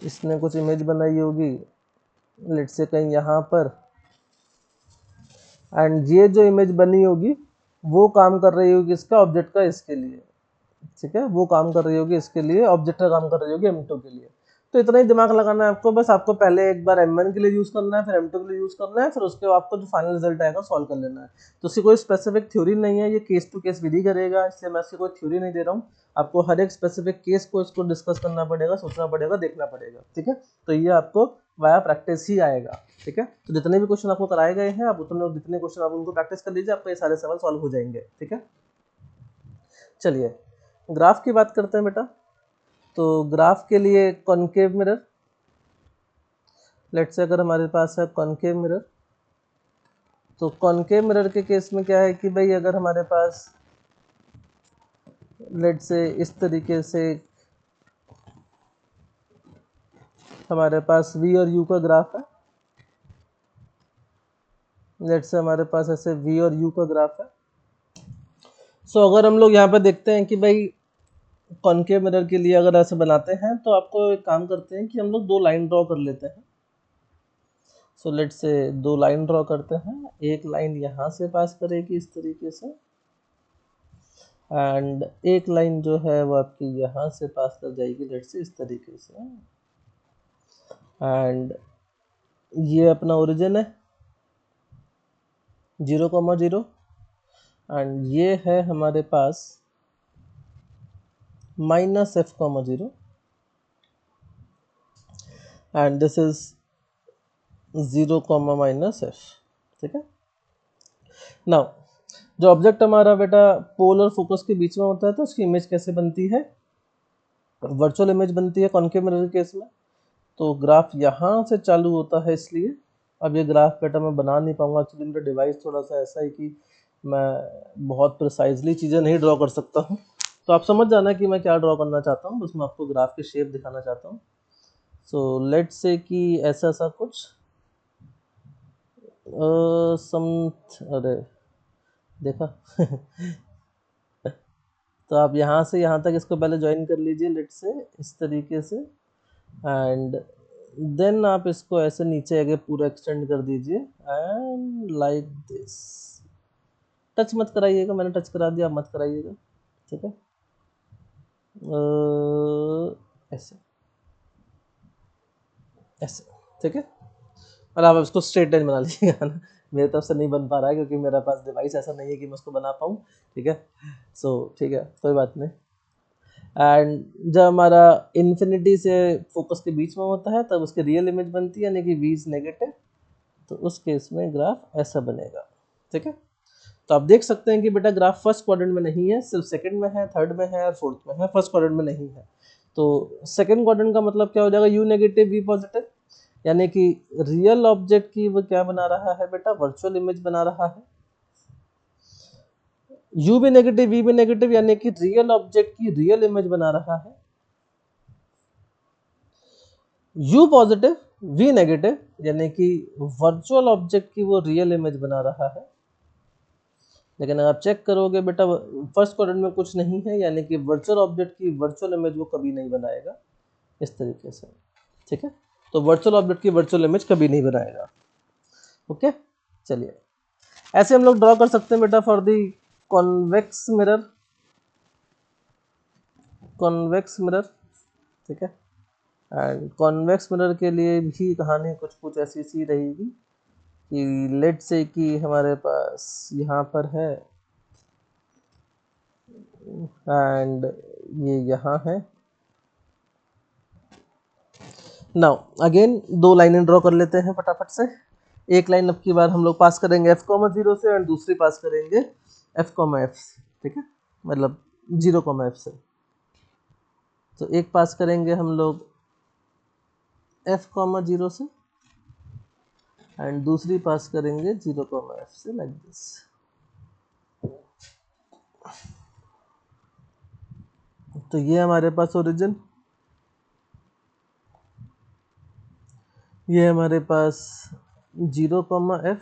A: इसने कुछ इमेज बनाई होगी लेट्स से कहीं यहाँ पर, एंड ये जो इमेज बनी होगी वो काम कर रही होगी इसका ऑब्जेक्ट का इसके लिए, ठीक है, वो काम कर रही होगी इसके लिए, ऑब्जेक्ट का काम कर रही होगी M2 के लिए। तो इतना ही दिमाग लगाना है आपको, बस आपको पहले एक बार M1 के लिए यूज करना है, फिर M2 के लिए यूज करना है, फिर उसके बाद आपको जो फाइनल रिजल्ट आएगा सॉल्व कर लेना है। तो इसकी कोई स्पेसिफिक थ्योरी नहीं है, ये केस टू केस विधि करेगा, इसलिए मैं इसकी कोई थ्योरी नहीं दे रहा हूँ। आपको हर एक स्पेसिफिक केस को इसको डिस्कस करना पड़ेगा, सोचना पड़ेगा, देखना पड़ेगा, ठीक है। तो ये आपको वाया प्रैक्टिस ही आएगा, ठीक है। तो जितने भी क्वेश्चन आपको कराए गए हैं, आप उतने जितने क्वेश्चन आप उनको प्रैक्टिस कर लीजिए, आपको ये सारे सवाल सॉल्व हो जाएंगे, ठीक है। चलिए ग्राफ की बात करते हैं बेटा। तो ग्राफ के लिए कॉनकेव मिरर, लेट्स से अगर हमारे पास है कॉनकेव मिरर, तो कॉनकेव मिरर के केस में क्या है कि भाई अगर हमारे पास लेट्स से इस तरीके से हमारे पास V और U का ग्राफ है, लेट्स से हमारे पास ऐसे V और U का ग्राफ है। सो अगर हम लोग यहाँ पे देखते हैं कि भाई कॉनकेव मिरर के लिए अगर ऐसे बनाते हैं, तो आपको एक काम करते हैं कि हम लोग दो लाइन ड्रॉ कर लेते हैं। सो लेट्स से दो लाइन ड्रॉ करते हैं, एक लाइन यहाँ से पास करेगी इस तरीके से, एंड एक लाइन जो है वो आपकी यहाँ से पास कर जाएगी लेट्स से इस तरीके से, एंड ये अपना ओरिजिन है 0,0, एंड ये है हमारे पास -f,0, and this is 0, -f, ठीक है। नाउ जो ऑब्जेक्ट हमारा बेटा पोल और फोकस के बीच में होता है, तो उसकी इमेज कैसे बनती है, वर्चुअल इमेज बनती है कॉनकेव मिरर के केस में। तो ग्राफ यहाँ से चालू होता है, इसलिए अब ये ग्राफ बेटा मैं बना नहीं पाऊंगा, एक्चुअली मेरा डिवाइस थोड़ा सा ऐसा है कि मैं बहुत प्रिसाइजली चीज़ें नहीं ड्रॉ कर सकता हूँ। तो आप समझ जाना कि मैं क्या ड्रॉ करना चाहता हूँ, बस मैं आपको ग्राफ की शेप दिखाना चाहता हूँ। सो लेट्स से कि ऐसा सा कुछ अरे देखा तो आप यहाँ से यहाँ तक इसको पहले ज्वाइन कर लीजिए लेट्स से इस तरीके से, एंड देन आप इसको ऐसे नीचे आगे पूरा एक्सटेंड कर दीजिए, एंड लाइक दिस। टच मत कराइएगा, मैंने टच करा दिया, आप मत कराइएगा, ठीक है। ऐसे ऐसे, ठीक है। और आप इसको स्ट्रेट लाइन बना लीजिएगा ना, मेरे तरफ से नहीं बन पा रहा है क्योंकि मेरे पास डिवाइस ऐसा नहीं है कि मैं उसको बना पाऊँ, ठीक है। सो ठीक है, कोई बात नहीं। एंड जब हमारा इन्फिनिटी से फोकस के बीच में होता है, तब उसकी रियल इमेज बनती है, यानी कि V इज नेगेटिव, तो उस केस में ग्राफ ऐसा बनेगा, ठीक है। तो आप देख सकते हैं कि बेटा ग्राफ फर्स्ट क्वाड्रेंट में नहीं है, सिर्फ सेकंड में है, थर्ड में है और फोर्थ में है, फर्स्ट क्वाड्रेंट में नहीं है। तो सेकंड क्वाड्रेंट का मतलब क्या हो जाएगा, U नेगेटिव V पॉजिटिव, यानी कि रियल ऑब्जेक्ट की वो क्या बना रहा है बेटा, वर्चुअल इमेज बना रहा है। U भी नेगेटिव V भी नेगेटिव, यानी कि रियल ऑब्जेक्ट की रियल इमेज बना रहा है। U पॉजिटिव V नेगेटिव, यानी कि वर्चुअल ऑब्जेक्ट की वो रियल इमेज बना रहा है। लेकिन अगर आप चेक करोगे बेटा फर्स्ट क्वाड्रेंट में कुछ नहीं है, यानी कि वर्चुअल ऑब्जेक्ट की वर्चुअल इमेज वो कभी नहीं बनाएगा इस तरीके से, ठीक है। तो वर्चुअल ऑब्जेक्ट की वर्चुअल इमेज कभी नहीं बनाएगा। ओके, चलिए ऐसे हम लोग ड्रॉ कर सकते हैं बेटा for the convex mirror, convex mirror, ठीक है। एंड कॉन्वेक्स मिरर के लिए भी कहानी कुछ कुछ ऐसी सी रहेगी कि लेट से कि हमारे पास यहाँ पर है एंड ये यहाँ है। नाउ अगेन दो लाइनें ड्रॉ कर लेते हैं फटाफट से। एक लाइन अब की बार हम लोग पास करेंगे f,0 से और दूसरी पास करेंगे f,f से, ठीक है, मतलब 0,f से। तो एक पास करेंगे हम लोग f,0 से एंड दूसरी पास करेंगे 0,f से, लाइक दिस। तो ये हमारे पास ओरिजिन, ये हमारे पास 0,f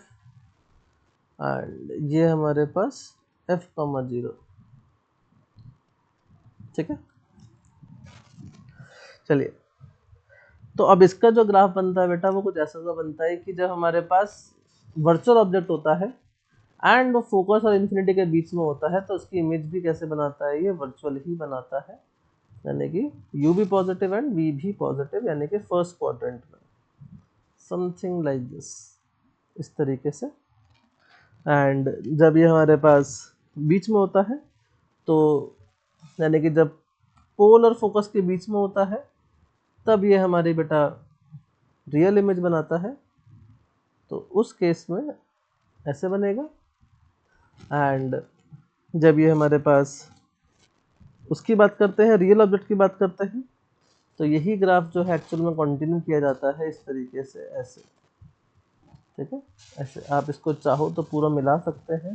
A: एंड ये हमारे पास f,0, ठीक है। चलिए तो अब इसका जो ग्राफ बनता है बेटा वो कुछ ऐसा सा बनता है कि जब हमारे पास वर्चुअल ऑब्जेक्ट होता है एंड वो फोकस और इन्फिनिटी के बीच में होता है, तो उसकी इमेज भी कैसे बनाता है, ये वर्चुअल ही बनाता है, यानी कि u भी पॉजिटिव एंड v भी पॉजिटिव, यानी कि फर्स्ट क्वाड्रेंट में समथिंग लाइक दिस, इस तरीके से। एंड जब ये हमारे पास बीच में होता है तो यानी कि जब पोल और फोकस के बीच में होता है तब ये हमारी बेटा रियल इमेज बनाता है, तो उस केस में ऐसे बनेगा। एंड जब ये हमारे पास उसकी बात करते हैं, रियल ऑब्जेक्ट की बात करते हैं, तो यही ग्राफ जो है एक्चुअल में कंटिन्यू किया जाता है इस तरीके से, ऐसे, ठीक है। ऐसे आप इसको चाहो तो पूरा मिला सकते हैं,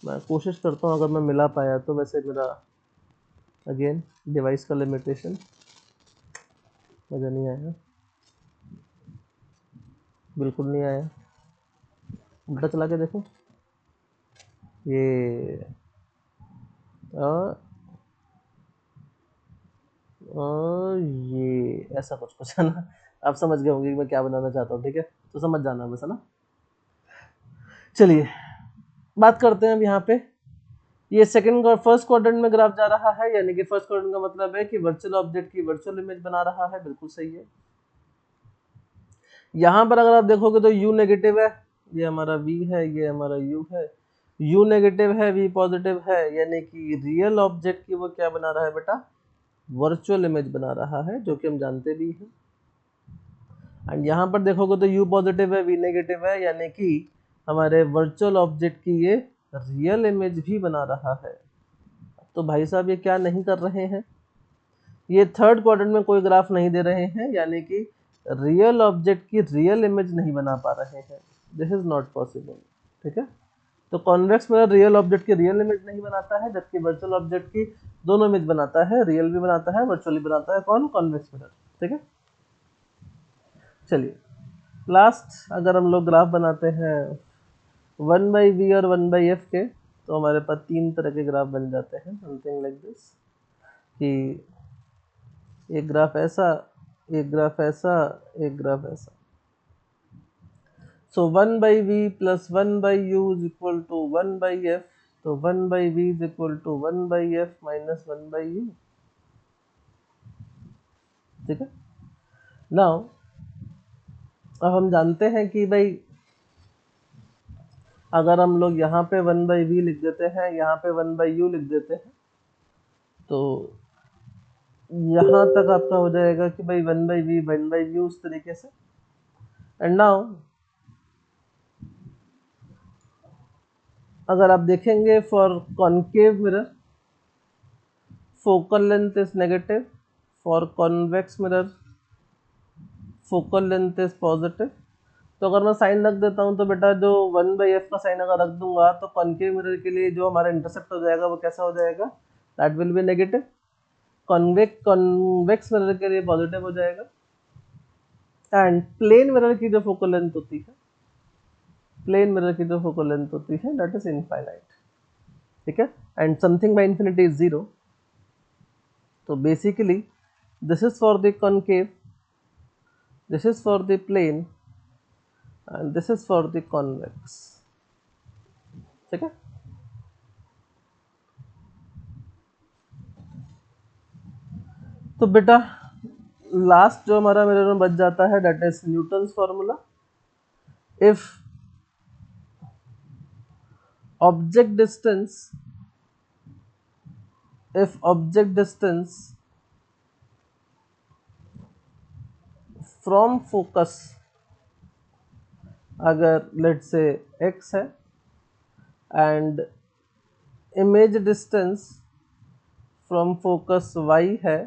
A: मैं कोशिश करता हूँ अगर मैं मिला पाया तो। वैसे मेरा अगेन डिवाइस का लिमिटेशन, मज़ा नहीं आया, बिल्कुल नहीं आया। उल्टा चला के देखो, ये ये ऐसा कुछ कुछ है ना, आप समझ गए होंगे कि मैं क्या बनाना चाहता हूँ, ठीक है, तो समझ जाना बस, है ना। चलिए बात करते हैं अब यहाँ पे, ये सेकंड फर्स्ट क्वाड्रेंट में ग्राफ जा रहा है, यानी कि फर्स्ट क्वाड्रेंट का मतलब है कि वर्चुअल ऑब्जेक्ट की वर्चुअल इमेज बना रहा है, बिल्कुल सही है। यहाँ पर अगर आप देखोगे तो u नेगेटिव है, ये हमारा v है, ये हमारा u है, u नेगेटिव है v पॉजिटिव है, यानी कि रियल ऑब्जेक्ट की वो क्या बना रहा है बेटा, वर्चुअल इमेज बना रहा है, जो कि हम जानते भी हैं। एंड यहाँ पर देखोगे तो u पॉजिटिव है v नेगेटिव है, यानी कि हमारे वर्चुअल ऑब्जेक्ट की ये रियल इमेज भी बना रहा है। तो भाई साहब ये क्या नहीं कर रहे हैं, ये थर्ड क्वाड्रेंट में कोई ग्राफ नहीं दे रहे हैं, यानी कि रियल ऑब्जेक्ट की रियल इमेज नहीं बना पा रहे हैं, दिस इज नॉट पॉसिबल, ठीक है। तो कॉन्वेक्स मिरर रियल ऑब्जेक्ट की रियल इमेज नहीं बनाता है, जबकि वर्चुअल ऑब्जेक्ट की दोनों इमेज बनाता है, रियल भी बनाता है वर्चुअली बनाता है, कौन, कॉन्वेक्स मिरर, ठीक है। चलिए लास्ट अगर हम लोग ग्राफ बनाते हैं 1/v और 1/f के, तो हमारे पास तीन तरह के ग्राफ बन जाते हैं, समथिंग लाइक दिस, कि एक ग्राफ ऐसा, एक ग्राफ ऐसा, एक ग्राफ ऐसा। So 1/v plus 1/u is equal to 1/f, तो 1/v is equal to 1/f minus 1/u, ठीक है। नाउ अब हम जानते हैं कि भाई अगर हम लोग यहाँ पे 1/v लिख देते हैं, यहाँ पे 1/u लिख देते हैं, तो यहाँ तक आपका हो जाएगा कि भाई 1/v 1/u उस तरीके से। एंड नाउ अगर आप देखेंगे for concave mirror focal length is negative, for convex mirror focal length is positive. तो अगर मैं साइन रख देता हूँ तो बेटा जो 1/f का साइन अगर रख दूंगा तो कॉनकेव मिरर के लिए जो हमारा इंटरसेप्ट हो जाएगा वो कैसा हो जाएगा, that will B negative. Convex mirror के लिए पॉजिटिव हो जाएगा। एंड प्लेन मिरर की जो फोकल लेंथ होती है, प्लेन मिरर की जो फोकल लेंथ होती है दैट इज इनफाइनाइट, ठीक है, and something by infinity is 0. तो basically this is for the concave, this is for the plane and this is for the convex. ठीक है, तो बेटा लास्ट जो हमारा मिरर में बच जाता है that is Newton's formula. If object distance from focus अगर let's say x है and image distance from focus y है,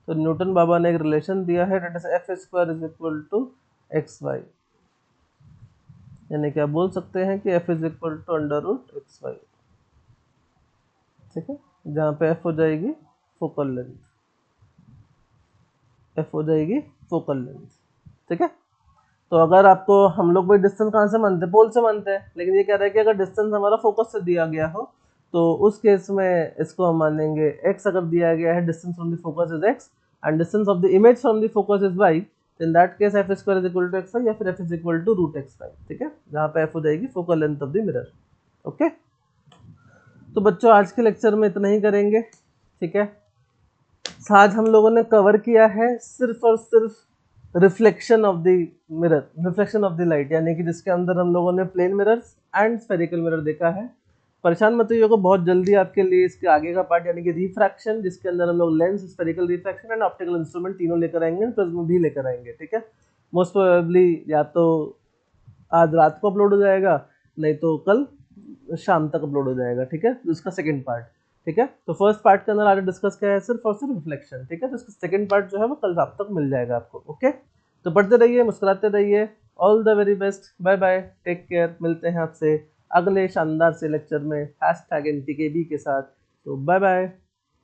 A: तो न्यूटन बाबा ने एक रिलेशन दिया है that is f square is equal to x y. यानी कि आप बोल सकते हैं कि f is equal to under root x y. ठीक है, जहाँ पे f हो जाएगी फोकल लेंथ, f हो जाएगी फोकल लेंथ. ठीक है, तो अगर आपको हम लोग भाई डिस्टेंस कहाँ से मानते हैं, पोल से मानते हैं, लेकिन ये कह रहा है कि अगर डिस्टेंस हमारा फोकस से दिया गया हो तो उस केस में इसको हम मानेंगे x. अगर दिया गया है distance from the focus is x and distance of the image from the focus is y, in that case f square is equal to x y या फिर f is equal to root x y. ठीक है, जहाँ पे f हो जाएगी focal length of the mirror. Okay, तो बच्चों आज के लेक्चर में इतना ही करेंगे. ठीक है, आज हम लोगों ने कवर किया है सिर्फ और सिर्फ reflection of the mirror, reflection of the light, यानी कि जिसके अंदर हम लोगों ने plane mirrors and spherical mirror देखा है. परेशान मत होइएगा, बहुत जल्दी आपके लिए इसके आगे का पार्ट यानी कि रिफ्रैक्शन, जिसके अंदर हम लोग lens, spherical refraction and optical instrument तीनों लेकर आएंगे, प्रिज्म भी लेकर आएंगे. ठीक है, मोस्ट प्रोबेबली या तो आज रात को अपलोड हो जाएगा, नहीं तो कल शाम तक अपलोड हो जाएगा. ठीक है, उसका सेकंड पार्ट. ठीक है, तो फर्स्ट पार्ट के अंदर आज डिस्कस किया है सिर्फ और सिर्फ रिफ्लेक्शन. ठीक है, तो इसका सेकंड पार्ट जो है वो कल रात तक मिल जाएगा आपको. ओके, तो पढ़ते रहिए, मुस्कुराते रहिए. All the very best, bye bye, take care. मिलते हैं आपसे अगले शानदार से लेक्चर में #NTKB के साथ. तो बाय बाय.